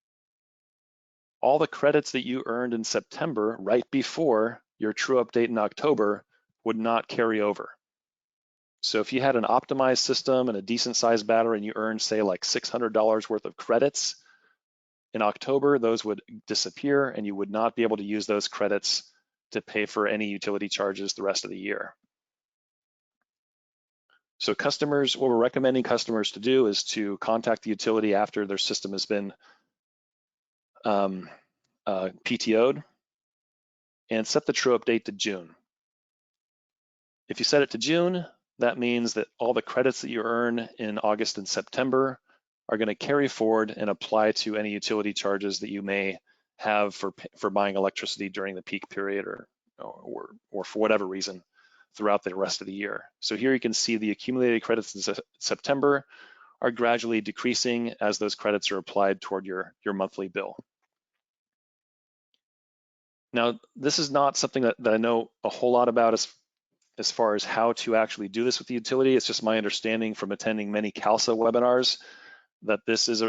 S1: all the credits that you earned in September, right before your true up date in October, would not carry over. So if you had an optimized system and a decent sized battery and you earned, say, like $600 worth of credits in October, those would disappear and you would not be able to use those credits to pay for any utility charges the rest of the year. So customers, what we're recommending customers to do is to contact the utility after their system has been PTO'd and set the true up date to June. If you set it to June, that means that all the credits that you earn in August and September are going to carry forward and apply to any utility charges that you may have for buying electricity during the peak period or for whatever reason throughout the rest of the year. So here you can see the accumulated credits in September are gradually decreasing as those credits are applied toward your monthly bill. Now, this is not something that I know a whole lot about as far as how to actually do this with the utility. It's just my understanding from attending many CALSA webinars that this is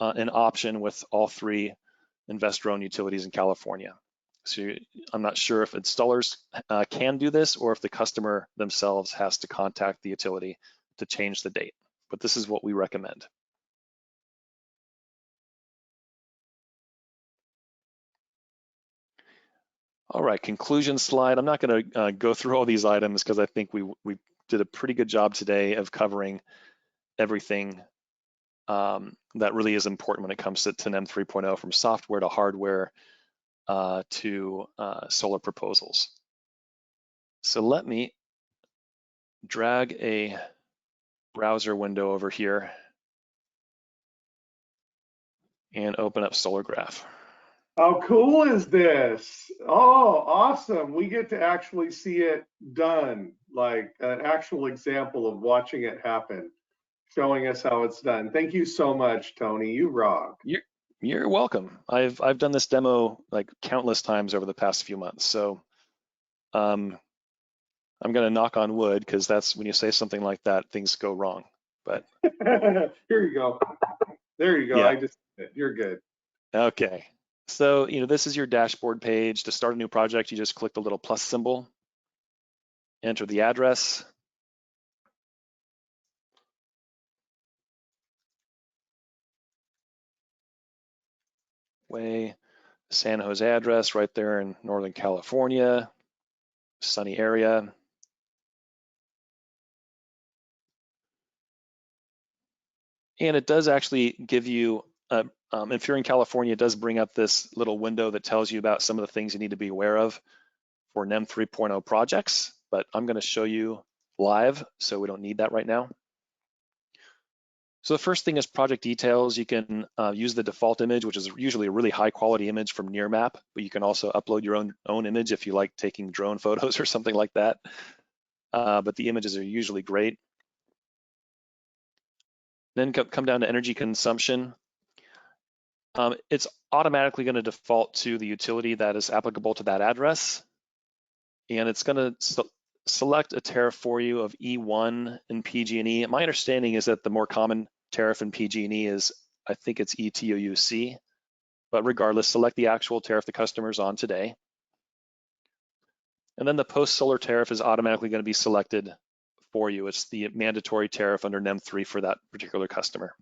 S1: an option with all three investor-owned utilities in California. So I'm not sure if installers can do this or if the customer themselves has to contact the utility to change the date, but this is what we recommend. All right, conclusion slide. I'm not going to go through all these items because I think we did a pretty good job today of covering everything that really is important when it comes to NEM 3.0, from software to hardware to solar proposals. So let me drag a browser window over here and open up SolarGraph.
S2: How cool is this? Oh, awesome. We get to actually see it done, like an actual example of watching it happen, showing us how it's done. Thank you so much, Tony. You rock.
S1: You're welcome. I've done this demo like countless times over the past few months. So I'm going to knock on wood because that's when you say something like that, things go wrong. But
S2: here you go. There you go.
S1: Yeah.
S2: You're good.
S1: Okay. So, this is your dashboard page. To start a new project, you just click the little plus symbol, enter the address. San Jose address right there in Northern California, sunny area. And it does actually give you, if you're in California, it does bring up this little window that tells you about some of the things you need to be aware of for NEM 3.0 projects, but I'm going to show you live, so we don't need that right now. So the first thing is project details. You can use the default image, which is usually a really high quality image from Nearmap, but you can also upload your own image if you like taking drone photos or something like that. But the images are usually great. Then come down to energy consumption. It's automatically going to default to the utility that is applicable to that address. and it's going to select a tariff for you of E1 in PG&E. My understanding is that the more common tariff in PG&E is, I think it's ETOUC, but regardless, select the actual tariff the customer's on today. And then the post-solar tariff is automatically going to be selected for you. It's the mandatory tariff under NEM3 for that particular customer.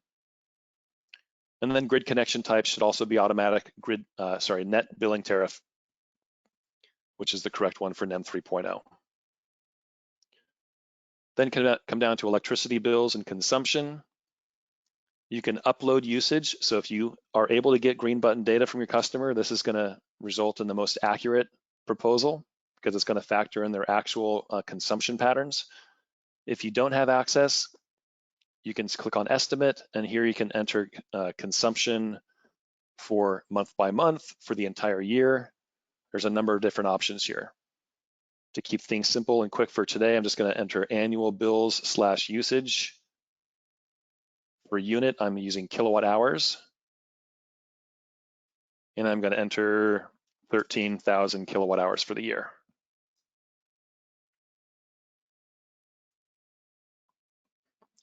S1: And then grid connection type should also be automatic net billing tariff, which is the correct one for NEM 3.0. Then come down to electricity bills and consumption. You can upload usage. So if you are able to get green button data from your customer, this is going to result in the most accurate proposal because it's going to factor in their actual consumption patterns. If you don't have access, you can click on estimate, and here you can enter consumption for month by month for the entire year. There's a number of different options here. To keep things simple and quick for today, I'm just going to enter annual bills / usage. For unit, I'm using kilowatt hours. And I'm going to enter 13,000 kilowatt hours for the year.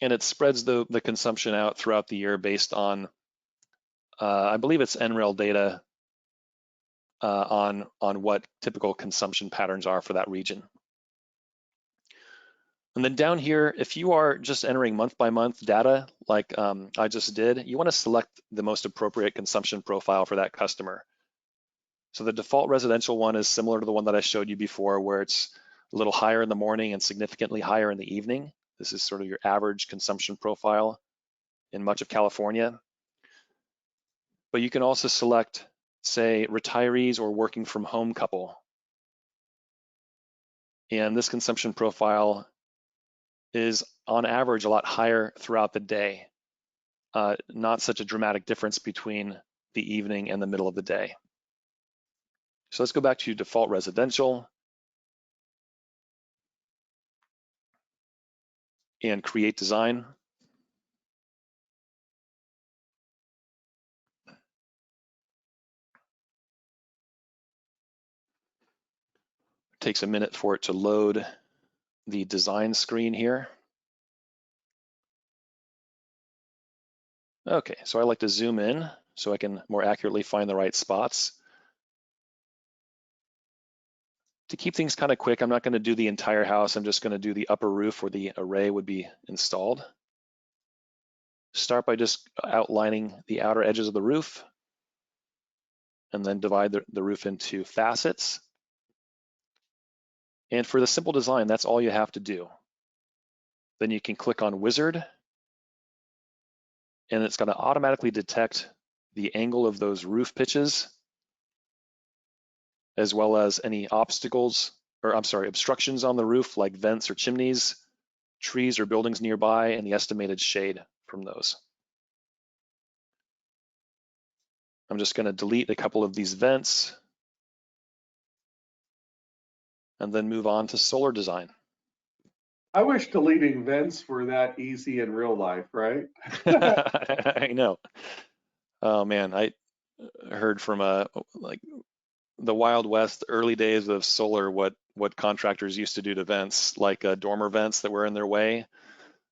S1: And it spreads the consumption out throughout the year based on, I believe it's NREL data on what typical consumption patterns are for that region. And then down here, if you are just entering month by month data, like I just did, you want to select the most appropriate consumption profile for that customer. So the default residential one is similar to the one that I showed you before, where it's a little higher in the morning and significantly higher in the evening. This is sort of your average consumption profile in much of California. But you can also select, say, retirees or working from home couple. And this consumption profile is on average a lot higher throughout the day. Not such a dramatic difference between the evening and the middle of the day. So let's go back to default residential and create design. It takes a minute for it to load the design screen here. Okay, so I like to zoom in so I can more accurately find the right spots. To keep things kind of quick, I'm not going to do the entire house. I'm just going to do the upper roof where the array would be installed. Start by just outlining the outer edges of the roof and then divide the roof into facets. And for the simple design, that's all you have to do. Then you can click on Wizard, and it's going to automatically detect the angle of those roof pitches, as well as any obstacles, or I'm sorry, obstructions on the roof like vents or chimneys, trees or buildings nearby, and the estimated shade from those. I'm just going to delete a couple of these vents and then move on to solar design.
S2: I wish deleting vents were that easy in real life, right?
S1: I know. Oh man, I heard from like the Wild West early days of solar what contractors used to do to vents, like dormer vents that were in their way,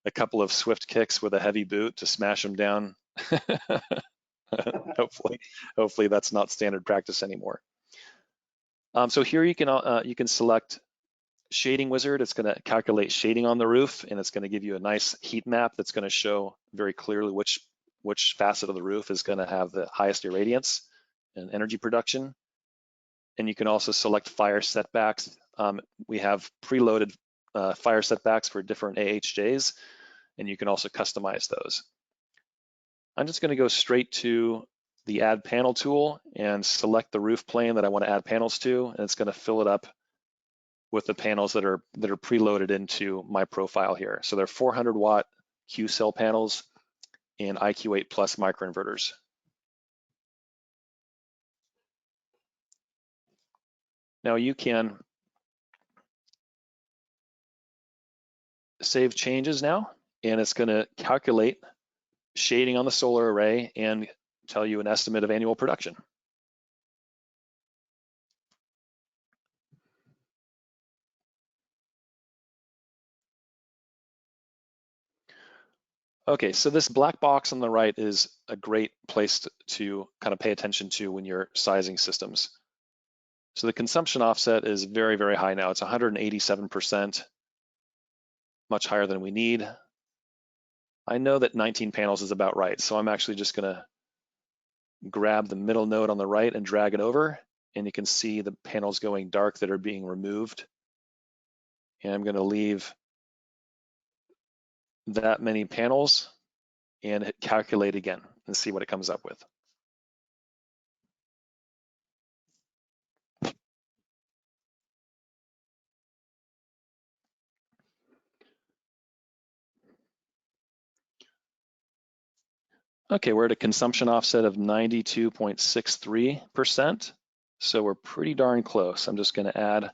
S1: a couple of swift kicks with a heavy boot to smash them down. Hopefully that's not standard practice anymore. So here you can select shading wizard. It's going to calculate shading on the roof, and it's going to give you a nice heat map that's going to show very clearly which facet of the roof is going to have the highest irradiance and energy production. And you can also select fire setbacks. We have preloaded fire setbacks for different AHJs, and you can also customize those. I'm just going to go straight to the Add Panel tool and select the roof plane that I want to add panels to, and it's going to fill it up with the panels that are preloaded into my profile here. So they're 400 watt Q cell panels and IQ8 plus microinverters. Now you can save changes now, and it's going to calculate shading on the solar array and tell you an estimate of annual production. Okay, so this black box on the right is a great place to kind of pay attention to when you're sizing systems. So the consumption offset is very, very high now. It's 187%, much higher than we need. I know that 19 panels is about right, so I'm actually just gonna grab the middle node on the right and drag it over, and you can see the panels going dark that are being removed. And I'm gonna leave that many panels and hit calculate again and see what it comes up with. Okay, we're at a consumption offset of 92.63%. So we're pretty darn close. I'm just gonna add a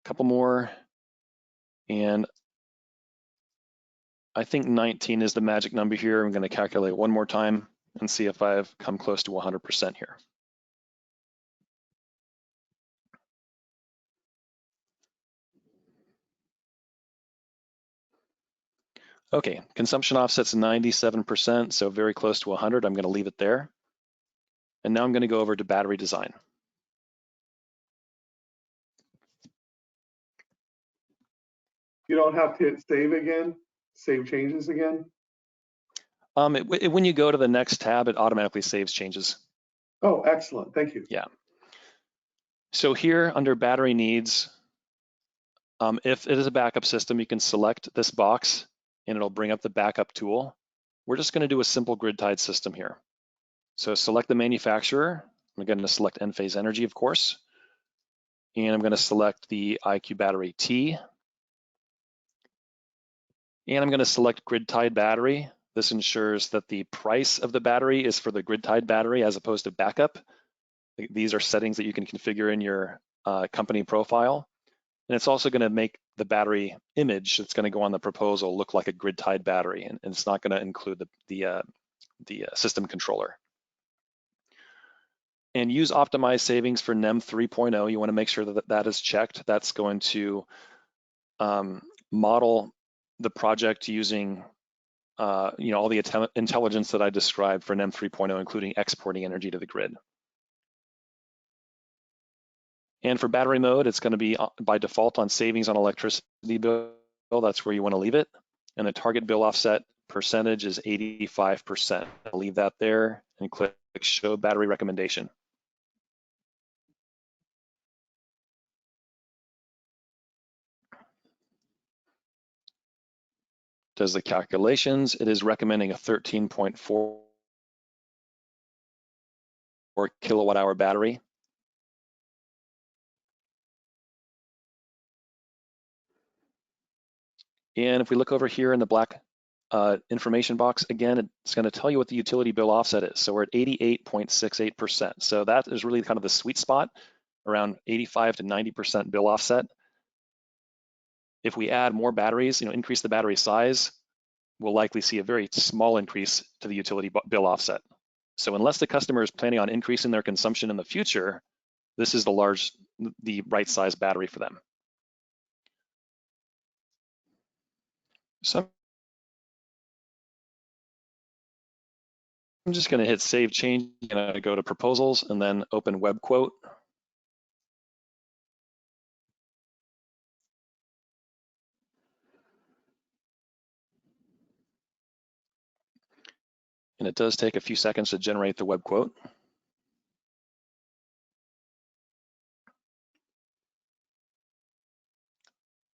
S1: couple more, and I think 19 is the magic number here. I'm gonna calculate one more time and see if I've come close to 100% here. Okay, consumption offset's 97%, so very close to 100. I'm gonna leave it there. And now I'm gonna go over to battery design.
S2: You don't have to hit save again, save changes again?
S1: When you go to the next tab, it automatically saves changes.
S2: Oh, excellent, thank you.
S1: Yeah. So here under battery needs, if it is a backup system, you can select this box and it'll bring up the backup tool. We're just gonna do a simple grid-tied system here. So select the manufacturer. I'm gonna select Enphase Energy, of course. And I'm gonna select the IQ Battery T. And I'm gonna select grid-tied battery. This ensures that the price of the battery is for the grid-tied battery as opposed to backup. These are settings that you can configure in your company profile. And it's also gonna make the battery image that's gonna go on the proposal look like a grid-tied battery, and it's not gonna include the system controller. And use optimized savings for NEM 3.0. You wanna make sure that that is checked. That's going to model the project using all the intelligence that I described for NEM 3.0, including exporting energy to the grid. And for battery mode, it's going to be by default on savings on electricity bill. That's where you want to leave it. And the target bill offset percentage is 85%. I'll leave that there and click show battery recommendation. Does the calculations. It is recommending a 13.4 kilowatt hour battery. And if we look over here in the black information box, again, it's going to tell you what the utility bill offset is. So we're at 88.68%. So that is really kind of the sweet spot, around 85 to 90% bill offset. If we add more batteries, increase the battery size, we'll likely see a very small increase to the utility bill offset. So unless the customer is planning on increasing their consumption in the future, this is the right size battery for them. So I'm just going to hit save change, and go to proposals and then open web quote. And it does take a few seconds to generate the web quote.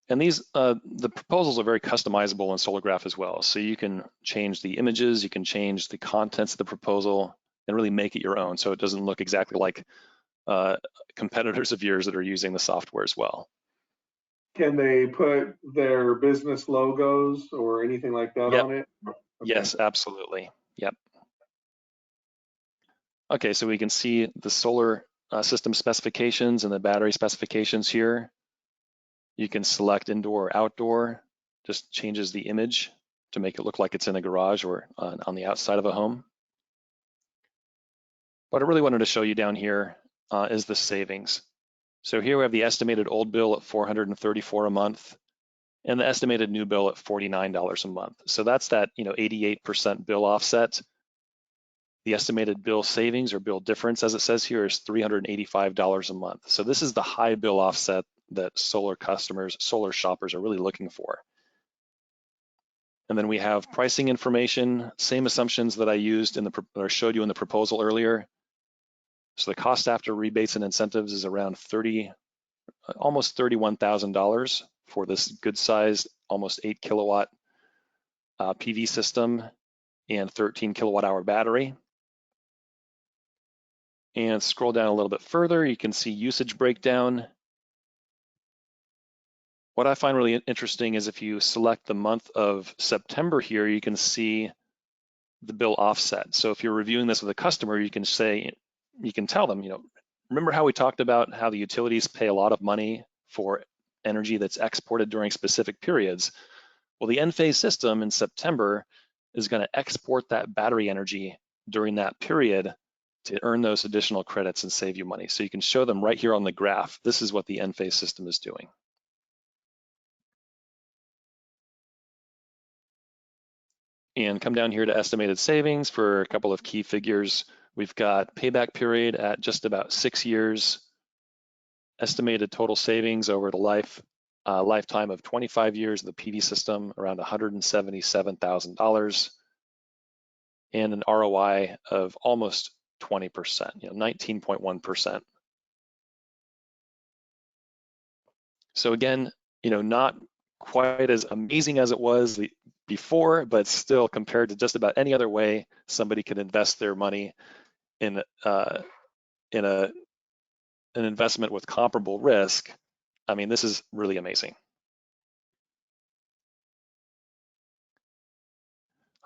S1: And these, the proposals are very customizable in Solargraph as well. So you can change the images, you can change the contents of the proposal and really make it your own. So it doesn't look exactly like competitors of yours that are using the software as well.
S2: Can they put their business logos or anything like that on it? Okay.
S1: Yes, absolutely. Yep. Okay, so we can see the solar system specifications and the battery specifications here. You can select indoor or outdoor, just changes the image to make it look like it's in a garage or on the outside of a home. What I really wanted to show you down here is the savings. So here we have the estimated old bill at $434 a month, and the estimated new bill at $49 a month. So that's that 88% bill offset. The estimated bill savings or bill difference, as it says here, is $385 a month. So this is the high bill offset that solar customers, solar shoppers are really looking for. And then we have pricing information, same assumptions that I used or showed you in the proposal earlier. So the cost after rebates and incentives is around almost $31,000 for this good sized, almost 8 kilowatt PV system and 13 kilowatt hour battery. And scroll down a little bit further, you can see usage breakdown. What I find really interesting is if you select the month of September here, you can see the bill offset. So if you're reviewing this with a customer, you can tell them, remember how we talked about how the utilities pay a lot of money for energy that's exported during specific periods? Well, the Enphase system in September is going to export that battery energy during that period to earn those additional credits and save you money. So you can show them right here on the graph, this is what the Enphase system is doing. And come down here to estimated savings for a couple of key figures. We've got payback period at just about 6 years, estimated total savings over the lifetime of 25 years of the PV system, around $177,000, and an ROI of almost 20%, 19.1%. So again, not quite as amazing as it was before, but still compared to just about any other way somebody could invest their money in an investment with comparable risk, I mean, this is really amazing.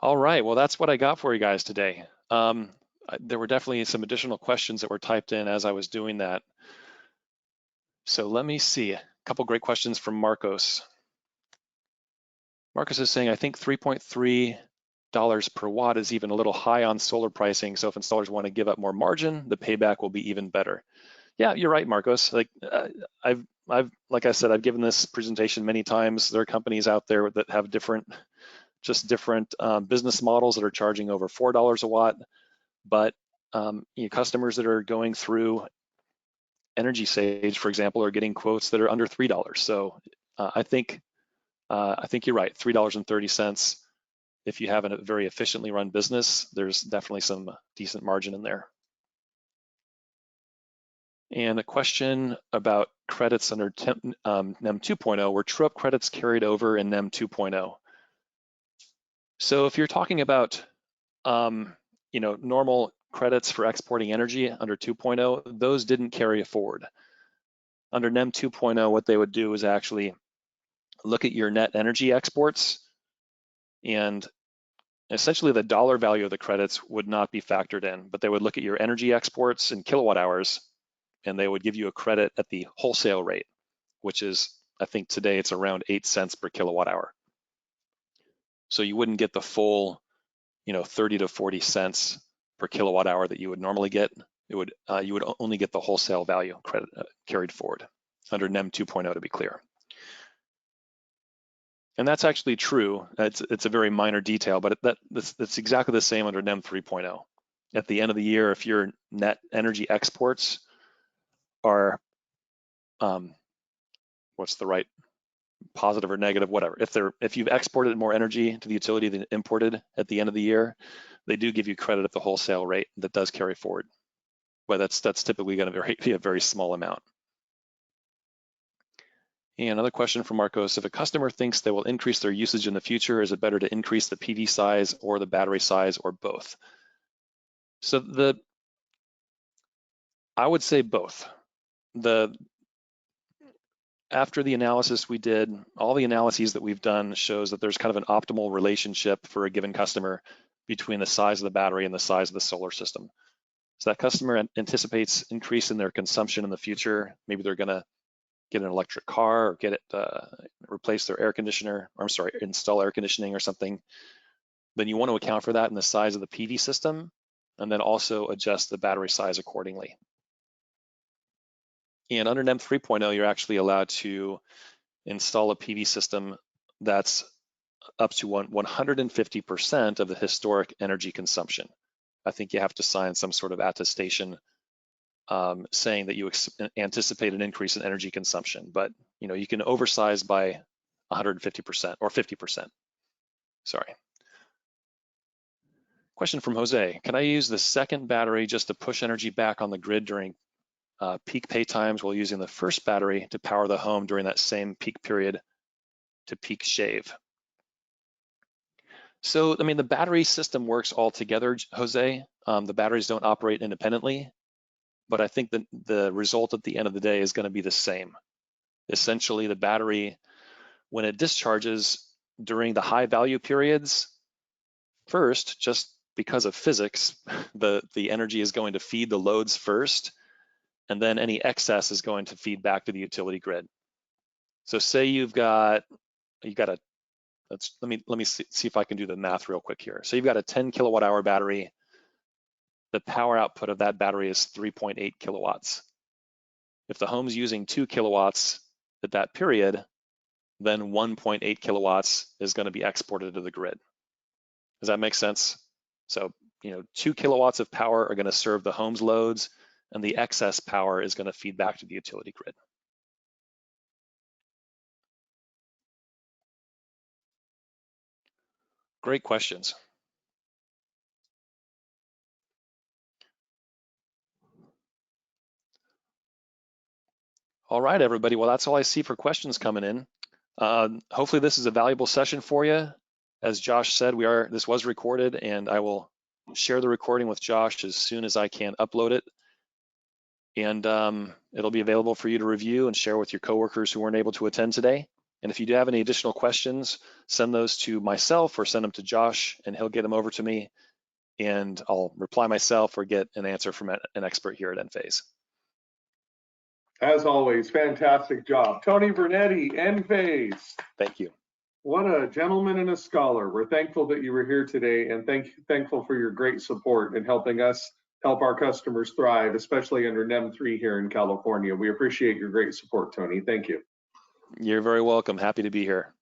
S1: All right, well, that's what I got for you guys today. There were definitely some additional questions that were typed in as I was doing that. So let me see, a couple great questions from Marcos. Marcus is saying, I think $3.3 per watt is even a little high on solar pricing. So if installers want to give up more margin, the payback will be even better. Yeah, you're right, Marcos. Like like I said, I've given this presentation many times. There are companies out there that have different business models that are charging over $4 a watt. But customers that are going through Energy Sage, for example, are getting quotes that are under $3. So I think you're right, $3.30. If you have a very efficiently run business, there's definitely some decent margin in there. And a question about credits under NEM 2.0, were true-up credits carried over in NEM 2.0? So if you're talking about normal credits for exporting energy under 2.0, those didn't carry forward. Under NEM 2.0, what they would do is actually look at your net energy exports, and essentially the dollar value of the credits would not be factored in, but they would look at your energy exports in kilowatt hours, and they would give you a credit at the wholesale rate, which is, I think today it's around 8 cents per kilowatt hour. So you wouldn't get the full 30 to 40 cents per kilowatt hour that you would normally get. You would only get the wholesale value credit carried forward under NEM 2.0, to be clear. And that's actually true. It's a very minor detail, but that's exactly the same under NEM 3.0. At the end of the year, if your net energy exports are, what's the right, positive or negative, whatever. If you've exported more energy to the utility than imported at the end of the year, they do give you credit at the wholesale rate that does carry forward. But that's typically going to be a very small amount. And another question from Marcos, if a customer thinks they will increase their usage in the future, is it better to increase the PV size or the battery size or both? So I would say both. After the analysis we did, all the analyses that we've done shows that there's kind of an optimal relationship for a given customer between the size of the battery and the size of the solar system. So that customer anticipates increase in their consumption in the future. Maybe they're gonna get an electric car or replace their air conditioner, or I'm sorry, install air conditioning or something. Then you want to account for that in the size of the PV system, and then also adjust the battery size accordingly. And under NEM 3.0, you're actually allowed to install a PV system that's up to 150% of the historic energy consumption. I think you have to sign some sort of attestation saying that you anticipate an increase in energy consumption, but you can oversize by 150% or 50%. Sorry. Question from Jose. Can I use the second battery just to push energy back on the grid during peak pay times while using the first battery to power the home during that same peak period to peak shave? So, I mean, the battery system works all together, Jose. The batteries don't operate independently, but I think that the result at the end of the day is going to be the same. Essentially, the battery, when it discharges during the high value periods, first, just because of physics, the energy is going to feed the loads first, and then any excess is going to feed back to the utility grid. So say you've got a, let me see if I can do the math real quick here. So you've got a 10 kilowatt hour battery. The power output of that battery is 3.8 kilowatts. If the home's using 2 kilowatts at that period, then 1.8 kilowatts is going to be exported to the grid. Does that make sense? So, 2 kilowatts of power are going to serve the home's loads, and the excess power is going to feed back to the utility grid. Great questions. All right, everybody. Well, that's all I see for questions coming in. Hopefully this is a valuable session for you. As Josh said, this was recorded, and I will share the recording with Josh as soon as I can upload it. And it'll be available for you to review and share with your coworkers who weren't able to attend today. And if you do have any additional questions, send those to myself or send them to Josh, and he'll get them over to me, and I'll reply myself or get an answer from an expert here at Enphase.
S2: As always, fantastic job. Tony Vernetti, Enphase.
S1: Thank you.
S2: What a gentleman and a scholar. We're thankful that you were here today, and thankful for your great support in helping us help our customers thrive, especially under NEM3 here in California. We appreciate your great support, Tony. Thank you.
S1: You're very welcome. Happy to be here.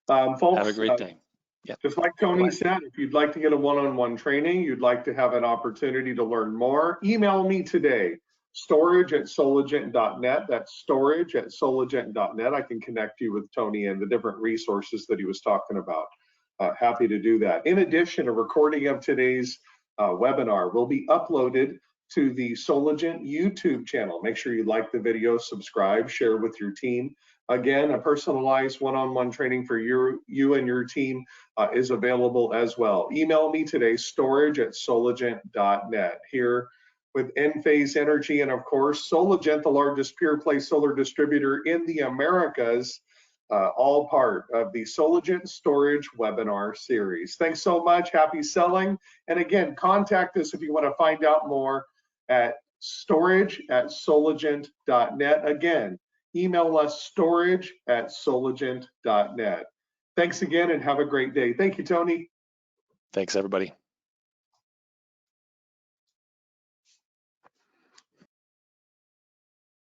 S2: Folks,
S1: have a great day.
S2: Yeah. Just like Tony said, if you'd like to get a one-on-one training, you'd like to have an opportunity to learn more, email me today, storage@soligent.net. That's storage@soligent.net. I can connect you with Tony and the different resources that he was talking about. Happy to do that. In addition, a recording of today's webinar will be uploaded to the Soligent YouTube channel. Make sure you like the video, subscribe, share with your team. Again, a personalized one-on-one training for you and your team is available as well. Email me today, storage@soligent.net. Here with Enphase Energy and, of course, Soligent, the largest pure-play solar distributor in the Americas, all part of the Soligent Storage webinar series. Thanks so much. Happy selling. And again, contact us if you want to find out more at storage@soligent.net. Again, email us storage@soligent.net. Thanks again and have a great day. Thank you, Tony.
S1: Thanks, everybody.